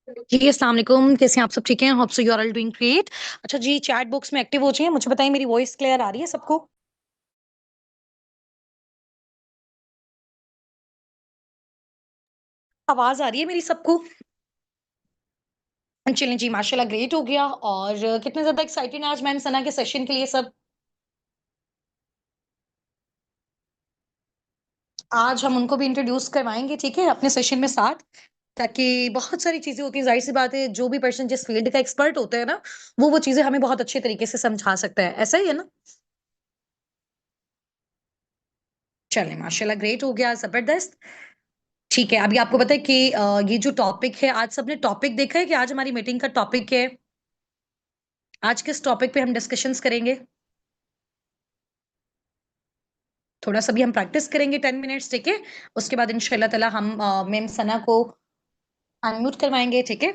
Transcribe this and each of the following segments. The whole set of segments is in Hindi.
जी, अस्सलाम वालेकुम। कैसे हैं आप सब? ठीक हैं? Hope so you are all doing great. अच्छा जी, चैट बॉक्स में एक्टिव हो जाइए। मुझे बताइए मेरी वॉइस क्लियर आ रही है सबको? आवाज़ आ रही है मेरी सबको? चलिए जी, माशाल्लाह ग्रेट हो गया। और कितने ज़्यादा एक्साइटेड हैं आज मैम सना के सेशन के लिए सब? आज हम उनको भी इंट्रोड्यूस करवाएँगे, ठीक है? अपने सेशन में साथ, ताकि बहुत सारी चीज़ें होती हैं, ज़ाहिर-सी बात है, जो भी पर्सन जिस फ़ील्ड का एक्सपर्ट होता है ना, वो चीज़ें हमें बहुत अच्छे तरीके से समझा सकता है। ऐसा ही है ना? चलिए माशाल्लाह ग्रेट हो गया, ज़बरदस्त। ठीक है, अभी आपको पता है कि ये जो टॉपिक है, आज सबने टॉपिक देखा है कि आज हमारी मीटिंग का टॉपिक क्या है? आज किस टॉपिक पे हम डिस्कशंस करेंगे? थोड़ा-सा भी हम प्रैक्टिस करेंगे 10 मिनट्स, ठीक है? उसके बाद इंशाअल्लाह ताला हम मैम सना को अनम्यूट करवाएँगे, ठीक है?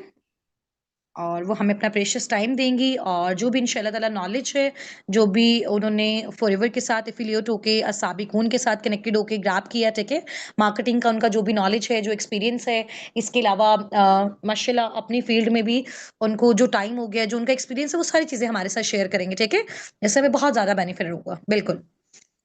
और वो हमें अपना प्रेशियस टाइम देंगी और जो भी इंशाअल्लाह ताला नॉलेज है, जो भी उन्होंने फॉरएवर के साथ एफ़िलिएट होके साबिक़ून के साथ कनेक्टेड होके ग्रैब किया, ठीक है? मार्केटिंग का उनका जो भी नॉलेज है, जो एक्सपीरियंस है, इसके अलावा माशाल्लाह अपनी फ़ील्ड में भी उनको जो टाइम हो गया, जो उनका एक्सपीरियंस है, वो सारी चीज़ें हमारे साथ शेयर करेंगे, ठीक है? इससे हमें बहुत ज़्यादा बेनिफिट होगा, बिल्कुल।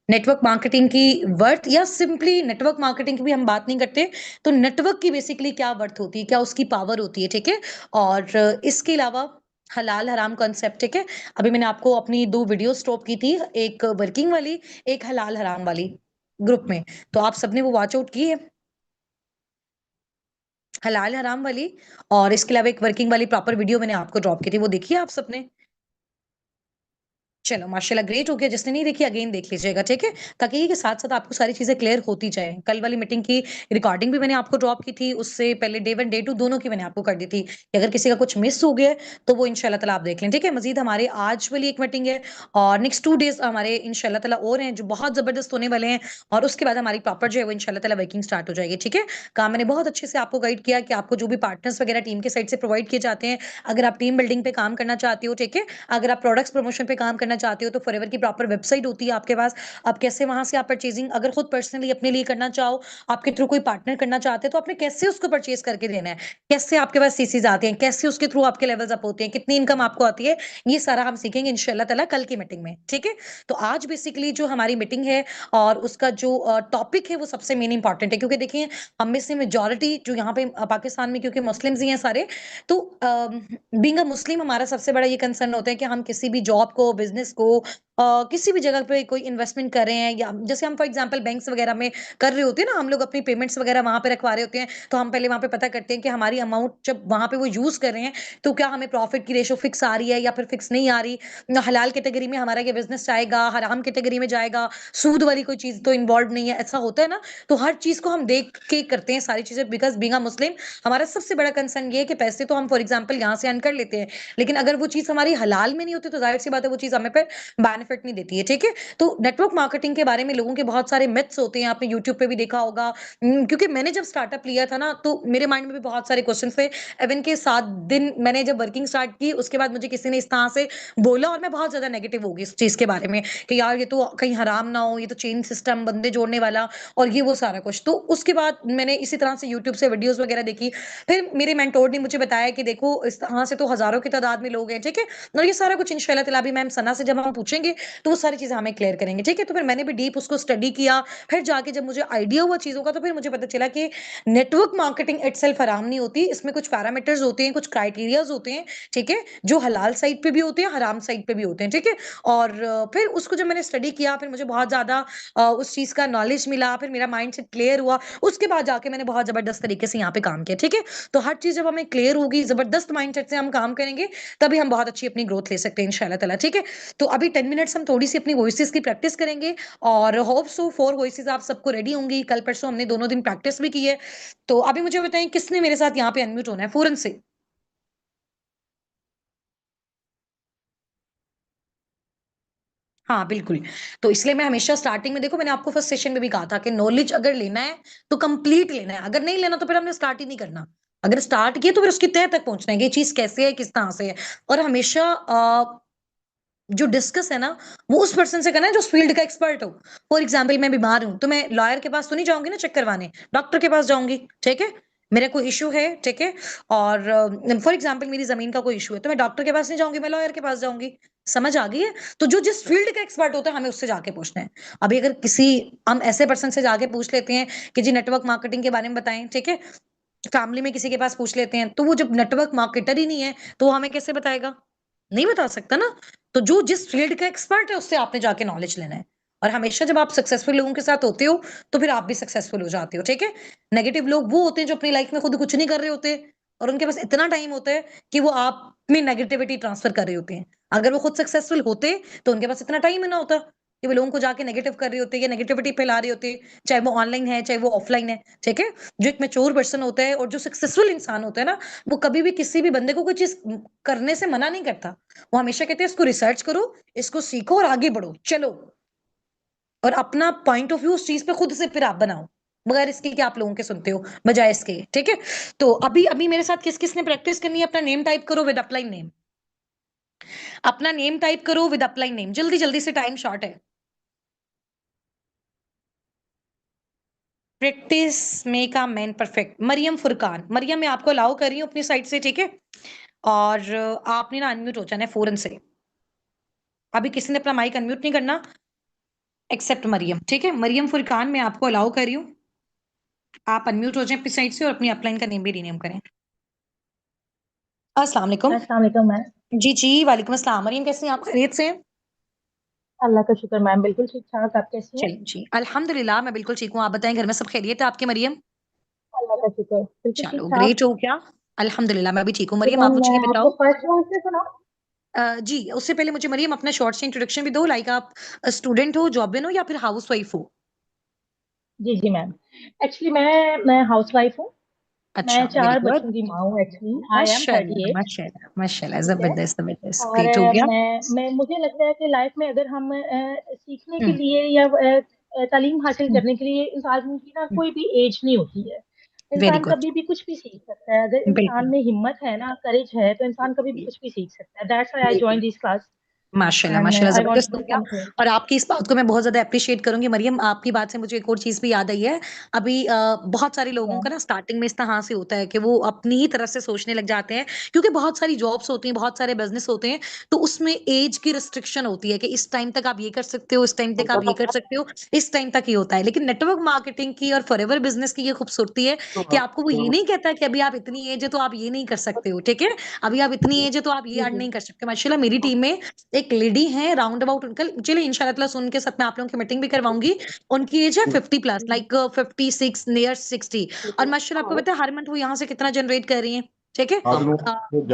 नेटवर्क मार्केटिंग की वर्थ या सिंपली नेटवर्क मार्केटिंग की भी हम बात नहीं करते, तो नेटवर्क की बेसिकली क्या वर्थ होती है, क्या उसकी पावर होती है, ठीक है? और इसके अलावा हलाल हराम कॉन्सेप्ट, ठीक है? अभी मैंने आपको अपनी 2 वीडियोज़ स्टॉप की थी, एक वर्किंग वाली, एक हलाल हराम वाली ग्रुप में। तो आप सबने वो वॉच आउट की है? हलाल हराम वाली और इसके अलावा एक वर्किंग वाली प्रॉपर वीडियो मैंने आपको ड्रॉप की थी, वो देखी है आप सबने? चलो माशाल्लाह ग्रेट हो गया, जिसने नहीं देखी अगेन देख लीजिएगा, ठीक है? ताकि ये के साथ-साथ आपको सारी चीज़ें क्लियर होती जाएँ। कल वाली मीटिंग की रिकॉर्डिंग भी मैंने आपको ड्रॉप की थी, उससे पहले डे 1, डे 2 दोनों की मैंने आपको कर दी थी, कि अगर किसी का कुछ मिस हो गया है, तो वो इंशाल्लाह ताला आप देख लें, ठीक है? मज़ीद हमारे आज वाली एक मीटिंग है और नेक्स्ट 2 डेज़ हमारे इंशाल्लाह ताला और हैं, जो बहुत ज़बरदस्त होने वाले हैं और उसके बाद हमारी प्रॉपर जो है वो इंशाल्लाह ताला वर्किंग स्टार्ट हो जाएगी, ठीक है? काम मैंने बहुत अच्छे से आपको गाइड किया कि आपको जो भी पार्टनर्स वगैरह टीम के साइड से प्रोवाइड किए जाते हैं, अगर आप टीम बिल्डिंग पे काम करना चाहते हो, ठीक है? अगर आप प्रोडक्ट्स प्रमोशन पे काम करना चाहते हो तो फॉरएवर की प्रॉपर वेबसाइट होती है आपके पास। आप कैसे वहाँ से आप परचेज़िंग अगर खुद पर्सनली अपने लिए करना चाहो, आपके थ्रू कोई पार्टनर करना चाहते हैं तो आपने कैसे उसको परचेज़ करके देना है? कैसे आपके पास सीसीज़ आते हैं? कैसे उसके थ्रू आपके लेवल्स अप होते हैं? कितनी इनकम आपको आती है? ये सारा हम सीखेंगे इंशाअल्लाह ताला कल की मीटिंग में, ठीक है? तो आज बेसिकली जो हमारी मीटिंग है और उसका जो टॉपिक है वो सबसे मेन इम्पोर्टेंट है क्योंकि देखिए हम में से मेजॉरिटी जो यहाँ पे पाकिस्तान में क्योंकि मुस्लिम्स ही हैं सारे, तो बीइंग अ मुस्लिम हमारा सबसे बड़ा ये कंसर्न होता है कि हम किसी भी जॉब को, बिज़नेस को किसी भी जगह पे कोई इन्वेस्टमेंट कर रहे हैं या जैसे हम फॉर एग्जांपल बैंक्स वगैरह में कर रहे होते हैं ना, हम लोग अपनी पेमेंट्स वगैरह वहाँ पे रखवा रहे होते हैं, तो हम पहले वहाँ पे पता करते हैं कि हमारी अमाउंट जब वहाँ पे वो यूज़ कर रहे हैं, तो क्या हमें प्रॉफिट की रेशो फिक्स आ रही है या फिर फिक्स नहीं आ रही? हलाल कैटेगरी में हमारा ये बिज़नेस जाएगा, हराम कैटेगरी में जाएगा, सूद वाली कोई चीज़ तो इन्वॉल्व नहीं है, ऐसा होता है ना? तो हर चीज़ को हम देख के करते हैं सारी चीज़ें बिकॉज़ बीइंग अ मुस्लिम हमारा सबसे बड़ा कंसर्न ये है कि पैसे तो हम फॉर एग्जांपल यहाँ से अर्न कर लेते हैं, लेकिन अगर वो चीज़ हमारी हलाल में नहीं होती तो ज़ाहिर-सी बात है वो चीज़ हमें फिर बेनिफिट नहीं देती है, ठीक है? तो नेटवर्क मार्केटिंग के बारे में लोगों के बहुत सारे मिथ्स होते हैं, आपने यूट्यूब पे भी देखा होगा। क्योंकि मैंने जब स्टार्टअप लिया था ना, तो मेरे माइंड में भी बहुत सारे क्वेश्चन्स थे। इवन के 7 दिन मैंने जब वर्किंग स्टार्ट की, उसके बाद मुझे किसी ने इस तरह से बोला और मैं बहुत ज़्यादा नेगेटिव हो गई इस चीज़ के बारे में कि यार ये तो कहीं हराम ना हो, ये तो चेन सिस्टम बंदे जोड़ने वाला और ये वो सारा कुछ। तो उसके बाद मैंने इसी तरह से यूट्यूब से वीडियोज़ वगैरह देखी। फिर मेरे मेंटोर ने मुझे बताया कि देखो इस तरह से तो हज़ारों की तादाद में लोग हैं, ठीक है? और ये सारा कुछ इंशाअल्लाह ताला अभी मैम सना से जब हम पूछेंगे, तो वो सारी चीज़ें हमें क्लियर करेंगे, ठीक है? तो फिर मैंने भी डीप उसको स्टडी किया, फिर जाके जब मुझे आइडिया हुआ चीज़ों का, तो फिर मुझे पता चला कि नेटवर्क मार्केटिंग इटसेल्फ हराम नहीं होती, इसमें कुछ पैरामीटर्स होते हैं, कुछ क्राइटेरियाज़ होते हैं, ठीक है? जो हलाल साइड पे भी होते हैं, हराम साइड पे भी होते हैं, ठीक है? और फिर उसको जब मैंने स्टडी किया, फिर मुझे बहुत ज़्यादा उस चीज़ का नॉलेज मिला, फिर मेरा माइंडसेट क्लियर हुआ, उसके बाद जाके मैंने बहुत ज़बरदस्त तरीके से यहाँ पे काम किया, ठीक है? तो हर चीज़ जब हमें क्लियर होगी, ज़बरदस्त माइंडसेट से हम काम करेंगे, तभी हम बहुत अच्छी अपनी ग्रोथ ले सकते हैं इंशाअल्लाह ताला, ठीक है? तो अभी 10 मिनट्स हम थोड़ी-सी अपनी वॉइसेज़ की प्रैक्टिस करेंगे और होप सो 4 वॉइसेज़ आप सबको रेडी होंगी। कल परसों हमने दोनों दिन प्रैक्टिस भी की है। तो अभी मुझे बताएँ किसने मेरे साथ यहाँ पे अनम्यूट होना है फ़ौरन से? हाँ, बिल्कुल। तो इसलिए मैं हमेशा स्टार्टिंग में देखो मैंने आपको फर्स्ट सेशन में भी कहा था कि नॉलेज अगर लेना है, तो कंप्लीट लेना है। अगर नहीं लेना तो फिर हमने स्टार्ट ही नहीं करना। अगर स्टार्ट किया तो फिर उसकी तह तक पहुँचना है कि ये चीज़ कैसे है, किस तरह से है। और हमेशा जो डिस्कस है ना, वो उस पर्सन से करना है जो उस फील्ड का एक्सपर्ट हो। फॉर एग्ज़ाम्पल मैं बीमार हूँ, तो मैं लॉयर के पास तो नहीं जाऊँगी ना चेक करवाने, डॉक्टर के पास जाऊँगी, ठीक है? मेरा कोई इश्यू है, ठीक है? और फॉर एग्ज़ाम्पल मेरी ज़मीन का कोई इश्यू है, तो मैं डॉक्टर के पास नहीं जाऊँगी, मैं लॉयर के पास जाऊँगी। समझ आ गई है? तो जो जिस फ़ील्ड का एक्सपर्ट होता है, हमें उससे जाके पूछना है। अभी अगर किसी हम ऐसे पर्सन से जाके पूछ लेते हैं कि जी नेटवर्क मार्केटिंग के बारे में बताएँ, ठीक है? फैमिली में किसी के पास पूछ लेते हैं, तो वो जब नेटवर्क मार्केटर ही नहीं है, तो वो हमें कैसे बताएगा? नहीं बता सकता ना। तो जो जिस फ़ील्ड का एक्सपर्ट है, उससे आपने जाके नॉलेज लेना है। और हमेशा जब आप सक्सेसफुल लोगों के साथ होते हो, तो फिर आप भी सक्सेसफुल हो जाते हो, ठीक है? नेगेटिव लोग वो होते हैं जो अपनी लाइफ़ में खुद कुछ नहीं कर रहे होते और उनके पास इतना टाइम होता है कि वो आप में नेगेटिविटी ट्रांसफ़र कर रहे होते हैं। अगर वो खुद सक्सेसफुल होते, तो उनके पास इतना टाइम ही ना होता कि वो लोगों को जाके नेगेटिव कर रहे होते या नेगेटिविटी फैला रहे होते, चाहे वो ऑनलाइन है, चाहे वो ऑफ़लाइन है, ठीक है? जो एक मैच्योर पर्सन होता है और जो सक्सेसफुल इंसान होता है ना, वो कभी भी किसी भी बंदे को कोई चीज़ करने से मना नहीं करता। वो हमेशा कहते हैं इसको रिसर्च करो, इसको सीखो और आगे बढ़ो, चलो। और अपना पॉइंट ऑफ व्यू उस चीज़ पे खुद से फिर आप बनाओ। बगैर इसके कि आप लोगों के सुनते हो, बजाए इसके, ठीक है? तो अभी मेरे साथ किस-किस ने प्रैक्टिस करनी है, अपना नेम टाइप करो विद अपलाइन नेम। अपना नेम टाइप करो विद अपलाइन नेम, जल्दी-जल्दी से टाइम शॉर्ट है। Practice make a man perfect. Maryam Furqan. Maryam मैं आपको अलाउ कर रही हूँ अपनी साइड से, ठीक है? और आपने ना अनम्यूट हो जाना है फ़ौरन से। अभी किसी ने अपना माइक अनम्यूट नहीं करना एक्सेप्ट मरियम, ठीक है? मरियम फुरकान मैं आपको अलाउ कर रही हूँ। आप अनम्यूट हो जाएँ अपनी साइड से और अपनी अपलाइन का नेम भी रीनेम करें। अस्सलाम वालेकुम। अस्सलाम वालेकुम मैम। जी, जी, वालेकुम अस्सलाम। मरियम कैसी हैं आप? खैरियत से हैं? अल्लाह का शुक्र मैम, बिल्कुल ठीक ठाक। आप कैसी हैं? चलिए, जी, अल्हम्दुलिल्लाह मैं बिल्कुल ठीक हूँ। आप बताएँ घर में सब खैरियत है आपकी मरियम? अल्लाह का शुक्र, बिल्कुल ठीक चलो ठाक। ग्रेट हो गया। अल्हम्दुलिल्लाह मैं भी ठीक हूँ। तो मरियम आप मैम मुझे मैं ये आपको बताओ फर्स्ट वन से सुनाऊं? जी, उससे पहले मुझे मरियम अपना शॉर्ट से इंट्रोडक्शन भी दो लाइक आप स्टूडेंट हो, जॉबिन हो या फिर हाउसवाइफ हो? जी जी मैम। एक्चुअली मैं हाउस वाइफ हूँ। अच्छा, मैं वेरी चार गुड। बच्चों की माँ हूँ। एक्चुअली आई एम माशाल्लाह, 38। माशाल्लाह, माशाल्लाह, ठीक है। ज़बरदस्त, ज़बरदस्त, और ग्रेट हो गया। मैं मुझे लगता है कि लाइफ में अगर हम सीखने के हुँ, लिए या तालीम हासिल हुँ, करने के लिए इस आदमी की ना हुँ, कोई भी एज नहीं होती है। वेरी इंसान गुड, कभी भी कुछ भी सीख सकता है। अगर इंसान बिल्कुल, में हिम्मत है ना, करेज है, तो इंसान कभी भी जी, कुछ भी सीख सकता है। दैट्स व्हाई आई बिल्कुल। जॉइन दिस क्लास माशाल्लाह, एंड माशाल्लाह आई वांट ज़बरदस्त टू हो डू गया समथिंग। और आपकी इस बात को मैं बहुत ज़्यादा एप्रिशिएट करूँगी मरियम, आपकी बात से मुझे एक और चीज़ भी याद आई है। अभी बहुत सारे लोगों का ना स्टार्टिंग में इस तरह से होता है कि वो अपनी ही तरफ से सोचने लग जाते हैं क्योंकि बहुत सारी जॉब्स होती हैं, बहुत सारे बिज़नेस होते हैं, तो उसमें ऐज की रिस्ट्रिक्शन होती है कि इस टाइम तक आप ये कर सकते हो, इस टाइम तक आप ये कर सकते हो, इस टाइम तक ये होता है। लेकिन नेटवर्क मार्केटिंग की और फॉरएवर बिज़नेस की ये खूबसूरती है कि आपको वो ये नहीं कहता कि अभी आप इतनी एज है तो आप ये नहीं कर सकते हो, ठीक है? अभी आप इतनी एज है तो आप ये जी अर्न जी। नहीं कर सकते। माशाल्लाह मेरी टीम में एक लेडी है राउंड अबाउट कल चलिए इंशाल्लाह ताला सुन के साथ मैं आप लोगों की मीटिंग भी करवाऊँगी। उनकी एज है 50 प्लस लाइक 56 नियर 60 और माशाल्लाह आपको पता है हर मंथ वो यहाँ से कितना जनरेट कर रही हैं, ठीक है?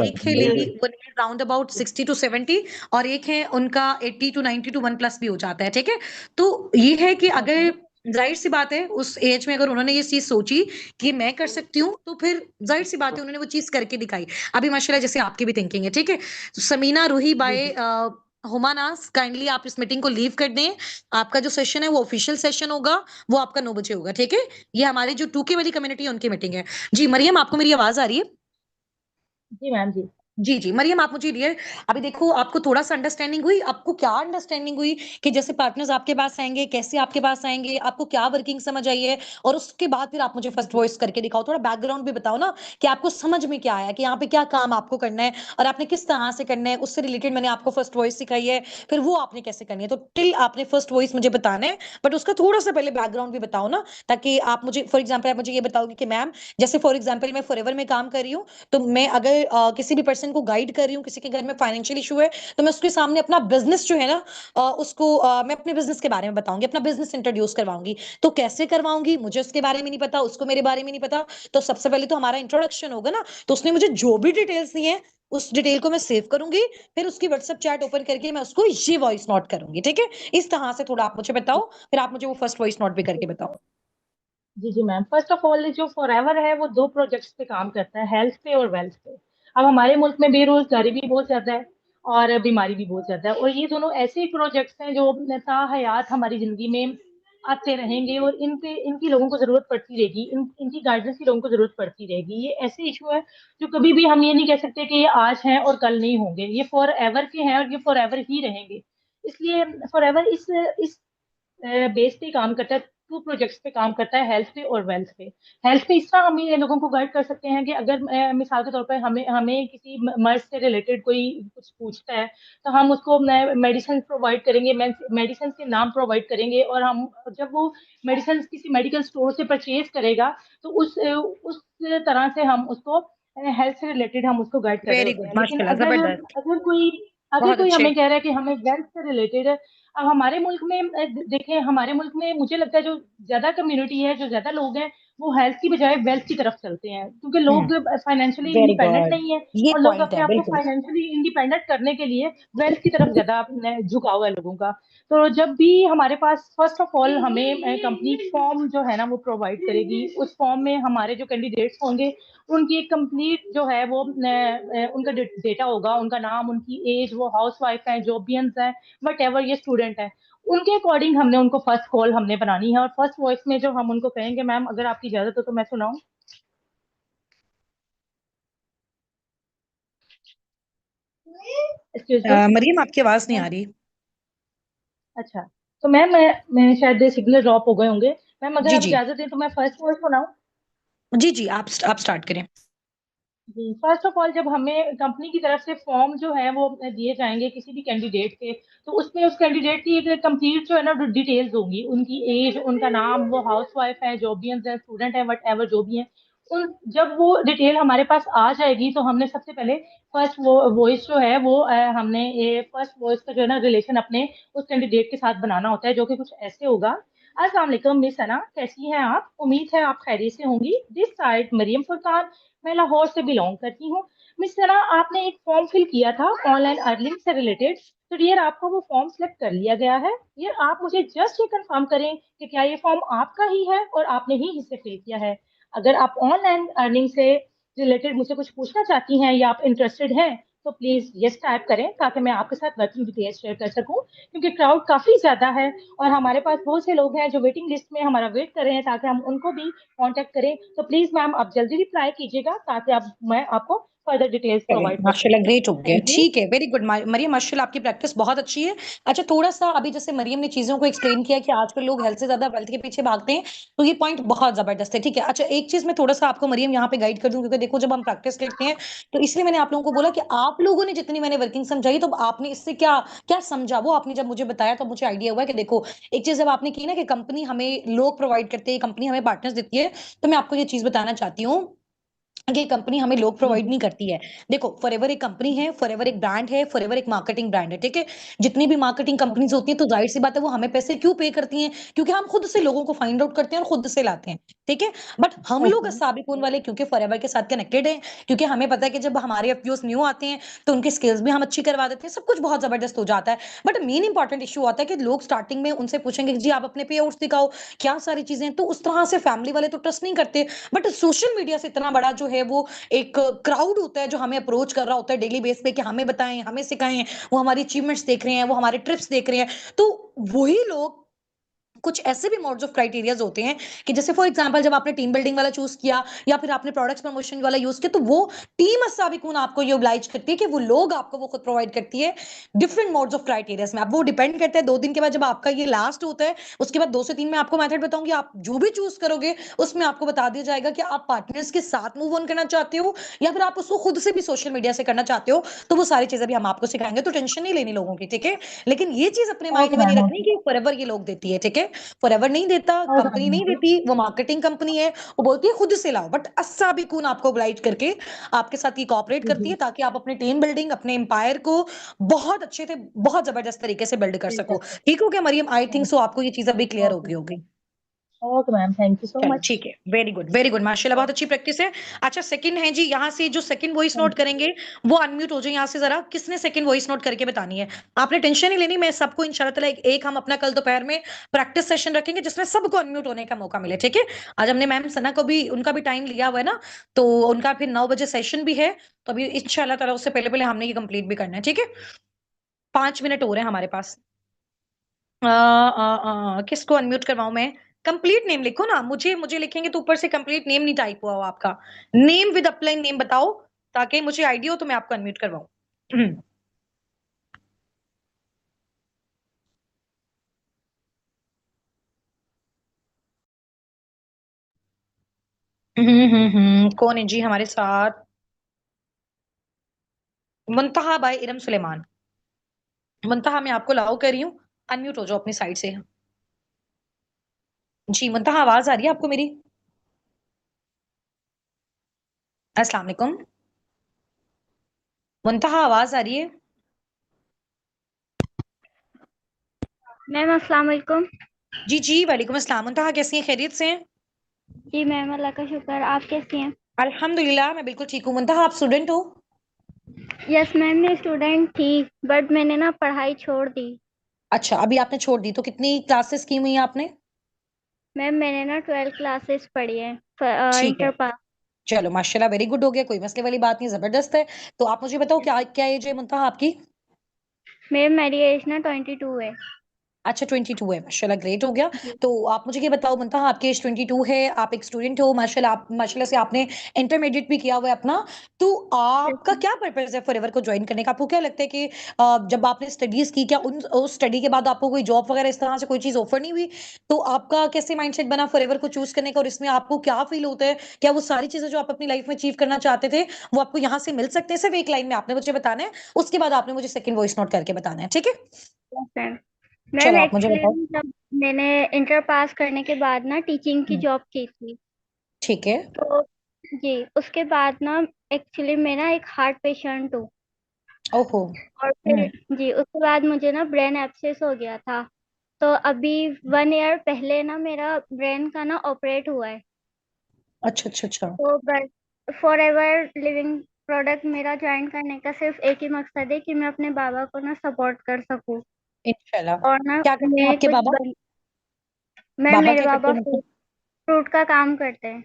एक है लेडी वो राउंड अबाउट 60 टू 70 और एक है उनका 80 टू 90 टू 1 प्लस भी हो जाता है, ठीक है? तो ये है कि ओके। अगर ज़ाहिर-सी बात है उस एज में अगर उन्होंने ये चीज़ सोची कि मैं कर सकती हूँ, तो फिर ज़ाहिर-सी बात है उन्होंने वो चीज़ करके दिखाई। अभी माशाल्लाह जैसे आपकी भी थिंकिंग है, ठीक है? समीना रूही जी बाय जी। हुमा नाज़ काइंडली आप इस मीटिंग को लीव कर दें। आपका जो सेशन है वो ऑफिशियल सेशन होगा, वो आपका 9 बजे होगा, ठीक है? ये हमारी जो 2K वाली कम्युनिटी है उनकी मीटिंग है। जी, मरियम आपको मेरी आवाज़ आ रही है? जी मैम जी। जी, जी। मरियम आप मुझे डियर अभी देखो आपको थोड़ा-सा अंडरस्टैंडिंग हुई? आपको क्या अंडरस्टैंडिंग हुई कि जैसे पार्टनर्स आपके पास आएँगे, कैसे आपके पास आएँगे? आपको क्या वर्किंग समझ आई है? और उसके बाद फिर आप मुझे फर्स्ट वॉइस करके दिखाओ। थोड़ा बैकग्राउंड भी बताओ ना कि आपको समझ में क्या आया कि यहाँ पे क्या काम आपको करना है और आपने किस तरह से करना है? उससे रिलेटेड मैंने आपको फर्स्ट वॉइस सिखाई है, फिर वो आपने कैसे करनी है? तो टिल आपने फर्स्ट वॉइस मुझे बताना है, बट उसका थोड़ा-सा पहले बैकग्राउंड भी बताओ ना, ताकि आप मुझे फॉर एग्ज़ाम्पल आप मुझे ये बताओगे कि मैम जैसे फॉर एग्ज़ाम्पल मैं फॉरएवर में काम कर रही हूँ, तो मैं अगर किसी भी पर्सन को गाइड कर रही हूँ, किसी के घर में फाइनेंशियल इश्यू है, तो मैं उसके सामने अपना बिज़नेस जो है ना उसको मैं अपने बिज़नेस के बारे में बताऊँगी, अपना बिज़नेस इंट्रोड्यूस करवाऊँगी। तो कैसे करवाऊँगी? मुझे उसके बारे में नहीं पता, उसको मेरे बारे में नहीं पता, तो सबसे पहले तो हमारा इंट्रोडक्शन होगा ना, तो उसने मुझे जो भी डिटेल्स दी हैं, उस डिटेल को मैं सेव करूँगी, फिर उसकी व्हाट्सएप चैट ओपन करके मैं उसको ये वॉइस नोट करूँगी, ठीक है? इस तरह से थोड़ा आप मुझे बताओ, फिर आप मुझे वो फर्स्ट वॉइस नोट भी करके बताओ। जी जी मैम। फर्स्ट ऑफ ऑल जो फॉरएवर है वो दो प्रोजेक्ट्स पे काम करता है, हेल्थ पे और वेल्थ पे। अब हमारे मुल्क में बेरोजगारी भी बहुत ज्यादा है और बीमारी भी बहुत ज्यादा है, और ये दोनों ऐसे प्रोजेक्ट्स हैं जो ताहयात हमारी जिंदगी में आते रहेंगे, और इन पे इनकी लोगों को जरूरत पड़ती रहेगी, इनकी गाइडेंस की लोगों को जरूरत पड़ती रहेगी। ये ऐसे इशू है जो कभी भी हम ये नहीं कह सकते कि ये आज हैं और कल नहीं होंगे। ये फॉर एवर के हैं और ये फॉर एवर ही रहेंगे। इसलिए फॉर एवर इस बेस पे काम करता है। 2 प्रोजेक्ट्स पे काम करता है, हेल्थ पे और वेल्थ पे। हेल्थ पे इस तरह हम ये लोगों को गाइड कर सकते हैं कि अगर मिसाल के तौर पर हमें हमें किसी मर्ज से रिलेटेड कोई कुछ पूछता है, तो हम उसको मेडिसिन प्रोवाइड करेंगे, मेडिसिन के नाम प्रोवाइड करेंगे, और हम जब वो मेडिसिन किसी मेडिकल स्टोर से परचेज करेगा, तो उस तरह से हम उसको हेल्थ से रिलेटेड हम उसको गाइड कर रहे वेरी होते गुड, हैं। लेकिन माशाल्लाह, अगर जबरदस्त। अगर कोई अगर बहुत कोई अच्छे। हमें कह रहा है कि हमें वेल्थ से रिलेटेड, अब हमारे मुल्क में देखें, हमारे मुल्क में मुझे लगता है जो ज्यादा कम्युनिटी है, जो ज्यादा लोग हैं, वो हेल्थ की बजाय वेल्थ की तरफ चलते हैं, क्योंकि लोग फाइनेंशियली वेरी इंडिपेंडेंट गुड, नहीं है, ये और लोग पॉइंट अपने है आप को बिल्कुल। फाइनेंशियली इंडिपेंडेंट करने के लिए वेल्थ की तरफ ज्यादा झुकाव है लोगों का। तो जब भी हमारे पास फर्स्ट ऑफ ऑल हमें कंपनी फॉर्म जो है ना वो प्रोवाइड करेगी, उस फॉर्म में हमारे जो कैंडिडेट्स होंगे उनकी एक कंप्लीट जो है वो उनका डेटा होगा, उनका नाम, उनकी एज, वो हाउस वाइफ है, जॉबियंस है, वट एवर, ये स्टूडेंट है, उनके अकॉर्डिंग हमने उनको फर्स्ट कॉल हमने बनानी है। और फर्स्ट वॉइस में जो हम उनको कहेंगे, मैम अगर आपकी इजाजत हो तो मैं सुनाऊं। एक्सक्यूज मी मरियम, आपकी आवाज नहीं मैम। आ रही। अच्छा, तो मैम मैं शायद सिग्नल ड्रॉप हो गए होंगे। मैम अगर जी आप जी। इजाजत दें तो मैं फर्स्ट वॉइस सुनाऊं। जी जी, आप स्टार्ट करें। जी, फर्स्ट ऑफ ऑल जब हमें कंपनी की तरफ से फॉर्म जो है वो दिए जाएंगे किसी भी कैंडिडेट के, तो उसमें उस कैंडिडेट की एक कंप्लीट जो है ना डिटेल्स होंगी, उनकी एज, उनका नाम, वो हाउस वाइफ है, जॉबियंस है, स्टूडेंट है, वट एवर जो भी है, उन जब वो डिटेल हमारे पास आ जाएगी, तो हमने सबसे पहले फर्स्ट वो वॉइस जो है वो हमने ये फर्स्ट वॉइस का जो है ना रिलेशन अपने उस कैंडिडेट के साथ बनाना होता है, जो कि कुछ ऐसे होगा। अस्सलाम वालेकुम मिस सना, कैसी हैं आप? उम्मीद है आप खैरियत से होंगी। दिस साइड मरियम फुरकान, मैं लाहौर से बिलोंग करती हूँ। मिस सना, आपने एक फॉर्म फिल किया था ऑनलाइन अर्निंग से रिलेटेड, तो डियर आपका वो फॉर्म सिलेक्ट कर लिया गया है। ये आप मुझे जस्ट ये कंफर्म करें कि क्या ये फॉर्म आपका ही है और आपने ही इसे फिल किया है। अगर आप ऑनलाइन अर्निंग से रिलेटेड मुझसे कुछ पूछना चाहती हैं या आप इंटरेस्टेड हैं, तो प्लीज यस टाइप करें, ताकि मैं आपके साथ वर्किंग डिटेल्स शेयर कर सकूं, क्योंकि क्राउड काफी ज्यादा है और हमारे पास बहुत से लोग हैं जो वेटिंग लिस्ट में हमारा वेट कर रहे हैं, ताकि हम उनको भी कांटेक्ट करें। तो प्लीज मैम आप जल्दी रिप्लाई कीजिएगा, ताकि आप मैं आपको फर्दर डिटेल्स चलिए, प्रोवाइड कर माशाल्लाह, सकूं। ग्रेट हो गया, थैंक यू। ठीक है, वेरी गुड। मरियम, माशाल्लाह, आपकी प्रैक्टिस बहुत अच्छी है। अच्छा, थोड़ा सा अभी जैसे मरियम ने चीजों को एक्सप्लेन किया कि आजकल लोग हेल्थ से ज्यादा वेल्थ के पीछे भागते हैं, तो ये पॉइंट बहुत जबरदस्त है, ठीक है। अच्छा, एक चीज मैं थोड़ा सा आपको मरियम यहाँ पे गाइड कर दूं, क्योंकि देखो जब हम प्रैक्टिस करते हैं, तो इसलिए मैंने आप लोगों को बोला कि आप लोगों ने जितनी मैंने वर्किंग समझाई, तो आपने इससे क्या क्या समझा, वो आपने जब मुझे बताया तो मुझे आइडिया हुआ कि देखो, एक चीज जब आपने की ना कि कंपनी हमें लोग प्रोवाइड करते हैं, कंपनी हमें पार्टनर्स देती है, तो मैं आपको ये चीज बताना चाहती हूँ ये कंपनी हमें लोग जी प्रोवाइड जी नहीं करती है। देखो, फॉरएवर एक कंपनी है, फॉरएवर एक ब्रांड है, फॉरएवर एक मार्केटिंग ब्रांड है, ठीक है। जितनी भी मार्केटिंग कंपनीज ओके। होती हैं, तो जाहिर सी बात है वो हमें पैसे क्यों पे करती हैं, क्योंकि हम खुद से लोगों को फाइंड आउट करते हैं और खुद से लाते हैं, ठीक है। बट हम लोग ओके। साबिकून वाले क्योंकि फॉरएवर के साथ कनेक्टेड हैं, क्योंकि हमें पता है कि जब हमारे एफपीओस न्यू आते हैं, तो उनकी स्किल्स भी हम अच्छी करवा देते हैं, सब कुछ बहुत जबरदस्त हो जाता है। बट मेन इंपॉर्टेंट इशू आता है कि लोग स्टार्टिंग में उनसे पूछेंगे जी आप अपने पे आउट्स दिखाओ, क्या सारी चीजें, तो उस तरह से फैमिली वाले तो ट्रस्ट नहीं करते। बट सोशल मीडिया से इतना बड़ा जो है वो एक क्राउड होता है जो हमें अप्रोच कर रहा होता है डेली बेस पे कि हमें बताएं, हमें सिखाएं, वो हमारी अचीवमेंट्स देख रहे हैं, वो हमारे ट्रिप्स देख रहे हैं, तो वही लोग कुछ ऐसे भी मोड्स ऑफ क्राइटेरियाज होते हैं कि जैसे फॉर एग्जांपल जब आपने टीम बिल्डिंग वाला चूज किया या फिर आपने प्रोडक्ट्स प्रमोशन वाला यूज किया, तो वो टीम साबिकून आपको ये ओब्लाइज करती है कि वो लोग आपको वो खुद प्रोवाइड करती है डिफरेंट मोड्स ऑफ क्राइटेरियाज में। अब वो डिपेंड करता है 2 दिन के बाद जब आपका ये लास्ट होता है, उसके बाद 2 से 3 में आपको मेथड बताऊंगी, आप जो भी चूज करोगे उसमें आपको बता दिया जाएगा कि आप पार्टनर्स के साथ मूव ऑन करना चाहते हो या फिर आप उसको खुद से भी सोशल मीडिया से करना चाहते हो, तो वो सारी चीजें भी हम आपको सिखाएंगे, तो टेंशन नहीं लेनी लोगों की, ठीक है। लेकिन ये चीज अपने माइंड ओके में नहीं मैम। रखनी ओके। कि फॉरएवर ये लोग देती है, ठीक है। फॉरएवर नहीं देता, ओके कंपनी मैम। नहीं देती, वो मार्केटिंग कंपनी है, वो बोलती है खुद से लाओ, बट अस्सा भी कौन आपको oblige करके आपके साथ ये कॉपरेट जी करती जी। है ताकि आप अपने टीम बिल्डिंग, अपने एम्पायर को बहुत अच्छे से, बहुत जबरदस्त तरीके से बिल्ड कर फिल कर सको। सकते ठीक हो गया मरियम? आई थिंक हैं। सो आपको ये चीज अभी क्लियर ओके। होगी होगी। ओके मैम, थैंक यू सो चलो मच। ठीक है, वेरी गुड माशाल्लाह, बहुत अच्छी प्रैक्टिस है। अच्छा, सेकंड है जी, यहाँ से जो second voice note thank you. करेंगे वो अनम्यूट हो जाए यहाँ से, जरा किसने सेकंड वॉइस नोट करके बतानी है। आपने टेंशन नहीं लेनी, मैं सबको इंशाल्लाह ताला एक हम अपना कल दोपहर में प्रैक्टिस सेशन रखेंगे जिसमें सबको अनम्यूट होने का मौका मिले, ठीक है। आज हमने मैम सना को भी, उनका भी टाइम लिया हुआ है ना, तो उनका फिर 9 बजे सेशन भी है, तो अभी इंशाल्लाह ताला उससे पहले पहले हमने ये कंप्लीट भी करना है, ठीक है। 5 मिनट हो रहे हैं हमारे पास। किसको अनम्यूट करवाऊं मैं? कंप्लीट नेम लिखो ना, मुझे मुझे लिखेंगे तो ऊपर से कंप्लीट नेम नहीं टाइप हुआ हो आपका। नेम विद अपलाइन नेम बताओ, ताकि मुझे आइडिया हो तो मैं आपको अनम्यूट करवाऊं। कौन है जी हमारे साथ? मुंतहा बाय इरम सुलेमान। मुंतहा मैं आपको अलाउ कर रही हूँ, अनम्यूट हो जाओ अपनी साइड से। जी मुंतहा, आवाज आ रही है आपको मेरी? अस्सलाम वालेकुम मुंतहा, आवाज आ रही है? मैम अस्सलाम वालेकुम। जी जी वालेकुम अस्सलाम। मुंतहा कैसी हैं, खैरियत से हैं? जी मैम, अल्लाह का शुक्र। आप कैसी हैं? अल्हम्दुलिल्लाह मैं बिल्कुल ठीक हूँ। मुंतहा आप स्टूडेंट हो? यस मैम, मैं स्टूडेंट थी बट मैंने ना पढ़ाई छोड़ दी। अच्छा, अभी आपने छोड़ दी, तो कितनी क्लासेस की हुई हैं आपने? मैम मैंने ना 12 क्लासेस पढ़ी है, ठीक है, इंटर पास। चलो माशाल्लाह, वेरी गुड हो गया, कोई मसले वाली बात नहीं, जबरदस्त है। तो आप मुझे बताओ क्या क्या एज है मुंतहा आपकी? मैम मेरी एज ना 22 है। अच्छा 22 है, माशाल्लाह ग्रेट हो गया। जी। तो आप मुझे ये बताओ मुंतहा, आपकी एज 22 है, आप एक स्टूडेंट हो, माशाल्लाह आप माशाल्लाह से आपने इंटरमीडिएट भी किया हुआ है अपना। तो यस आपका मैम। क्या पर्पस है फॉरएवर को ज्वाइन करने का? आपको क्या लगता है कि जब आपने स्टडीज की, क्या उस स्टडी के बाद आपको कोई जॉब वगैरह इस तरह से कोई चीज ऑफर नहीं हुई? तो आपका कैसे माइंडसेट बना फॉरएवर को चूज करने का, और इसमें आपको क्या फील होता है? क्या वो सारी चीजें जो आप अपनी लाइफ में अचीव करना चाहते थे वो आपको यहाँ से मिल सकते हैं? सिर्फ एक लाइन में आपने मुझे बताना है, उसके बाद आपने मुझे सेकंड वॉइस नोट करके बताना है, ठीक है? Yes ma'am. मैम चलो आप मुझे बताओ। एक्चुअली जब मैंने इंटर पास करने के बाद ना टीचिंग की हम्म, जॉब की थी। ठीक है। तो जी, उसके बाद ना एक्चुअली मैं ना एक हार्ट पेशेंट हूँ। ओहो। और हम्म। फिर जी उसके बाद मुझे ना ब्रेन एब्सेस हो गया था। तो अभी 1 ईयर पहले ना मेरा ब्रेन का ना ऑपरेट हुआ है। अच्छा अच्छा अच्छा। तो बस फॉर एवर लिविंग प्रोडक्ट मेरा ज्वाइन करने का सिर्फ एक ही मकसद है कि मैं अपने बाबा को ना सपोर्ट कर सकूं। इंशाल्लाह। और ना क्या करते हैं मैं आपके कुछ बाबा? मैं बाबा मेरे क्या करते बाबा हैं मतलब? फ्रूट का काम करते हैं।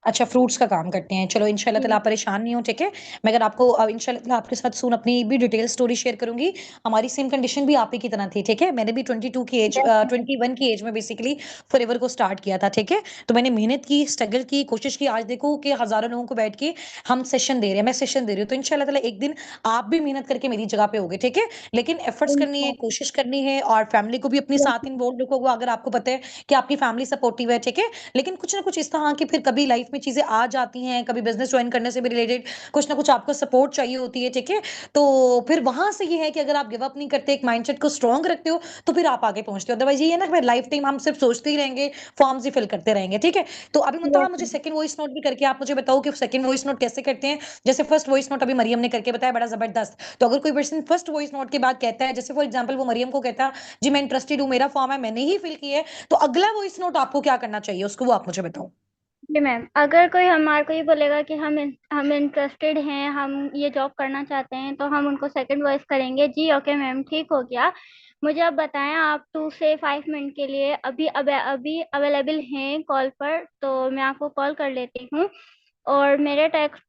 अच्छा, फ्रूट्स का काम करते हैं। चलो इंशाल्लाह ताला जी। आप परेशान नहीं हो, ठीक है? मैं अगर आपको इंशाल्लाह ताला आपके साथ सून अपनी भी डिटेल स्टोरी शेयर करूँगी। हमारी सेम कंडीशन भी आप ही की तरह थी, ठीक है? मैंने भी 22 की एज यस मैम। 21 की एज में बेसिकली फॉरएवर को स्टार्ट किया था, ठीक है? तो मैंने मेहनत की, स्ट्रगल की, कोशिश की। आज देखो कि हज़ारों लोगों को बैठ के हम सेशन दे रहे हैं, मैं सेशन दे रही हूँ। तो इंशाल्लाह ताला एक दिन आप भी मेहनत करके मेरी जगह पे होगे, ठीक है? लेकिन एफर्ट्स करनी है, कोशिश करनी है, और फैमिली को भी अपने साथ इन्वॉल्व रखोगे अगर आपको पता है कि आपकी फैमिली सपोर्टिव है, ठीक है? लेकिन कुछ ना कुछ इस तरह की फिर कभी लाइफ में चीजें आ जाती हैं, कभी बिजनेस ज्वाइन करने से भी रिलेटेड कुछ ना कुछ आपको सपोर्ट चाहिए होती है, ठीक है? तो फिर वहां से ये है कि अगर आप गिव अप नहीं करते, एक माइंडसेट को स्ट्रांग रखते हो, तो फिर आप आगे पहुंचते हो। अदरवाइज ये है ना कि लाइफ टाइम हम सिर्फ सोचते ही रहेंगे, फॉर्म्स ही फिल करते रहेंगे, ठीक है? तो अभी मुंतहा यस मुझे मैम। सेकंड वॉइस नोट भी करके आप मुझे बताओ कि सेकंड वॉइस नोट कैसे करते हैं। जैसे फर्स्ट वॉइस नोट अभी मरियम ने करके बताया, बड़ा जबरदस्त। तो अगर कोई पर्सन फर्स्ट वॉइस नोट के बाद कहता है, जैसे फॉर एग्जाम्पल वो मरियम को कहता जी मैं इंटरेस्टेड हूँ, मेरा फॉर्म है, मैंने ही फिल किया है, तो अगला वॉइस नोट आपको क्या करना चाहिए उसको, वो आप मुझे बताओ। जी मैम, अगर कोई हमारे को ये बोलेगा कि हम इंटरेस्टेड हैं, हम ये जॉब करना चाहते हैं, तो हम उनको सेकंड वॉइस करेंगे। जी ओके मैम, ठीक हो गया। मुझे अब बताएं, आप 2 से 5 मिनट के लिए अभी अवेलेबल हैं कॉल पर? तो मैं आपको कॉल कर लेती हूँ। और मेरे टेक्स्ट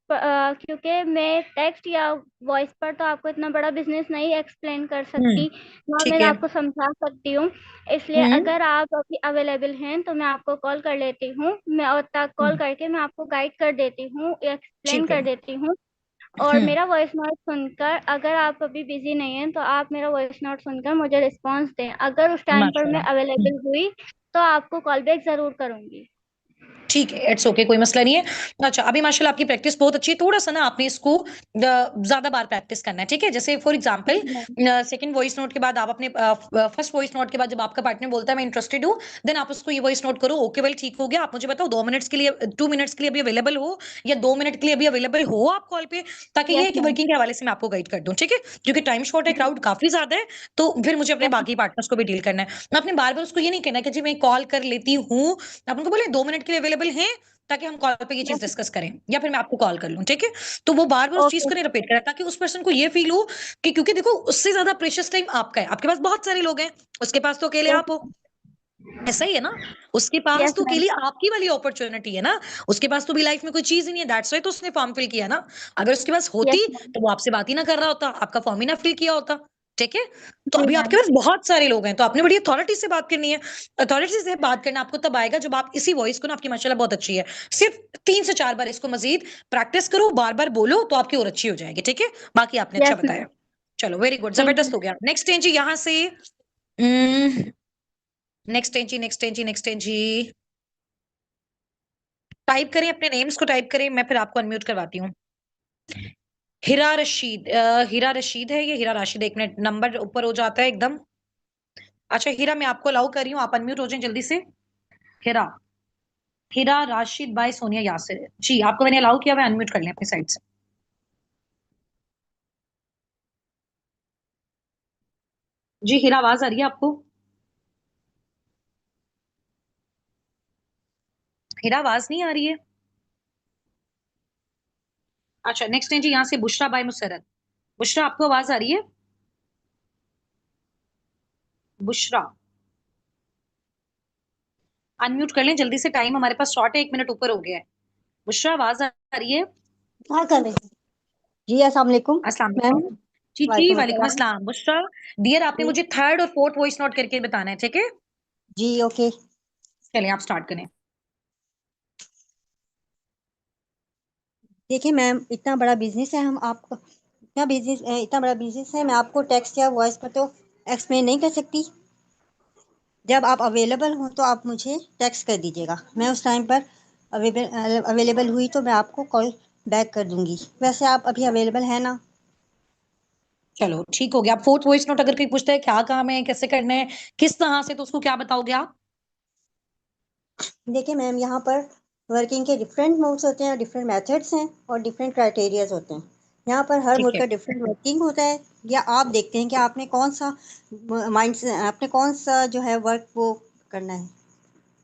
क्योंकि मैं टेक्स्ट या वॉइस पर तो आपको इतना बड़ा बिजनेस नहीं एक्सप्लेन कर हम्म। सकती, ना मैं ठीक है। आपको समझा सकती हूँ। इसलिए हम्म। अगर आप अभी अवेलेबल हैं तो मैं आपको कॉल कर लेती हूँ, मैं और तक कॉल हम्म, करके मैं आपको गाइड कर देती हूँ, एक्सप्लेन ठीक है। कर देती हूँ। और हम्म। मेरा वॉइस नोट सुनकर, अगर आप अभी बिजी नहीं हैं तो आप मेरा वॉइस नोट सुनकर मुझे रिस्पॉन्स दें। अगर उस टाइम पर मैं माशाल्लाह। अवेलेबल हुई तो आपको कॉल बैक जरूर करूंगी। ठीक है, इट्स ओके, कोई मसला नहीं है। अच्छा, अभी माशाल्लाह आपकी प्रैक्टिस बहुत अच्छी है, थोड़ा-सा ना आपने इसको ज़्यादा बार प्रैक्टिस करना है, ठीक है? जैसे for example second voice note के बाद आप अपने फर्स्ट वॉइस नोट के बाद जब आपका पार्टनर बोलता है मैं इंटरेस्टेड हूँ, देन आप उसको ये वॉइस नोट करो, ओके वेल ठीक हो गया। आप मुझे बताओ 2 मिनट्स के लिए 2 मिनट्स के लिए अभी अवेलेबल हो, या 2 मिनट के लिए अभी अवेलेबल हो आप कॉल पे? ताकि ये यस है कि मैम। वर्किंग के हवाले से मैं आपको गाइड कर दूँ, ठीक है? क्योंकि टाइम शॉर्ट है, क्राउड काफ़ी ज़्यादा है, तो फिर मुझे अपने यस बाकी पार्टनर्स को भी डील करना है। आपने बार-बार उसको ये नहीं कहना कि जी मैं कॉल कर लेती हूँ, आप उनको बोले 2 मिनट के लिए अवेलेबल हैं, ताकि हम कॉल पे ये चीज़ यस। डिस्कस करें, या फिर मैं आपको कॉल कर लूँ, ठीक है? तो वो बार-बार उस चीज़ ओके। को नहीं रिपीट करें, ताकि उस पर्सन को ये फ़ील हो कि क्योंकि देखो उससे ज़्यादा प्रेशियस टाइम आपका है। आपके पास बहुत सारे लोग हैं, उसके पास तो अकेले आप यस। हो। ऐसा ही है ना? उसके पास यस तो मैम। अकेली आपकी वाली अपॉर्च्युनिटी है ना, उसके पास तो अभी लाइफ में कोई चीज़ ही नहीं है, दैट्स व्हाई तो उसने फॉर्म फिल किया ना। अगर उसके पास यस होती, मैम। तो वो आपसे बात ही ना कर रहा होता, आपका फॉर्म ही ना फिल किया होता, ठीक है? तो जी अभी आपके मैम। पास बहुत सारे लोग हैं, तो आपने बड़ी अथॉरिटी से बात करनी है। अथॉरिटी से बात करना आपको तब आएगा जब आप इसी वॉइस को ना, आपकी माशाल्लाह बहुत अच्छी है, सिर्फ 3 से 4 बार इसको मज़ीद प्रैक्टिस करो, बार-बार बोलो, तो आपकी और अच्छी हो जाएगी, ठीक है? बाकी आपने अच्छा यस मैम। बताया। चलो वेरी गुड, थैंक ज़बरदस्त यू। हो गया। नेक्स्ट हैं जी यहाँ से उम, नेक्स्ट हैं जी, नेक्स्ट हैं जी, नेक्स्ट हैं जी। टाइप करें, अपने नेम्स को टाइप करें, मैं फिर आपको अनम्यूट करवाती हूँ। हिरा रशीद, हिरा रशीद है ये, हिरा राशिद। एक मिनट, नंबर ऊपर हो जाता है एकदम। अच्छा हिरा, मैं आपको अलाउ कर रही हूँ, आप अनम्यूट हो जाएं जल्दी से। हिरा, हिरा राशिद बाय सोनिया यासिर जी, आपको मैंने अलाउ किया, मैं अनम्यूट कर लें अपनी साइड से। जी हिरा, आवाज आ रही है आपको? हिरा, आवाज नहीं आ रही है? अच्छा नेक्स्ट है जी यहाँ से बुशरा बाय मुसरत। बुशरा, आपको आवाज आ रही है? बुशरा, अनम्यूट कर लें जल्दी से, टाइम हमारे पास शॉर्ट है, 1 मिनट ऊपर हो गया है। बुशरा, आवाज आ रही है? हाँ कर रहे हैं। जी अस्सलाम वालेकुम अस्सलाम मैम। वालेकुम। जी जी, वालेकुम वालेकुम अस्सलाम। अस्सलाम। बुशरा डियर, आपने जी मुझे थर्ड और फोर्थ वॉइस नोट करके बताना है, ठीक है? जी ओके। चलिए आप स्टार्ट करें। देखिए मैम, इतना बड़ा बिजनेस है, हम आपको इतना बड़ा बिजनेस है, मैं आपको टेक्स्ट या वॉइस पर तो एक्सप्लेन नहीं कर सकती। जब आप अवेलेबल हो तो आप मुझे टेक्स्ट कर दीजिएगा, मैं उस टाइम पर अवेलेबल हुई तो मैं आपको कॉल बैक कर दूंगी। वैसे आप अभी अवेलेबल है ना? चलो ठीक हो गया। आप फोर्थ वॉइस नोट अगर कोई पूछता है क्या काम है, कैसे करना है, किस तरह से, तो उसको क्या बताओगे आप? देखिए मैम, यहाँ पर वर्किंग के डिफरेंट मोड्स होते हैं और डिफरेंट मेथड्स हैं और डिफरेंट क्राइटेरियाज होते हैं। यहाँ पर हर ठीक मोड है, का डिफरेंट वर्किंग होता है। या आप देखते हैं कि आपने कौन सा माइंड से, आपने कौन सा जो है वर्क वो करना है।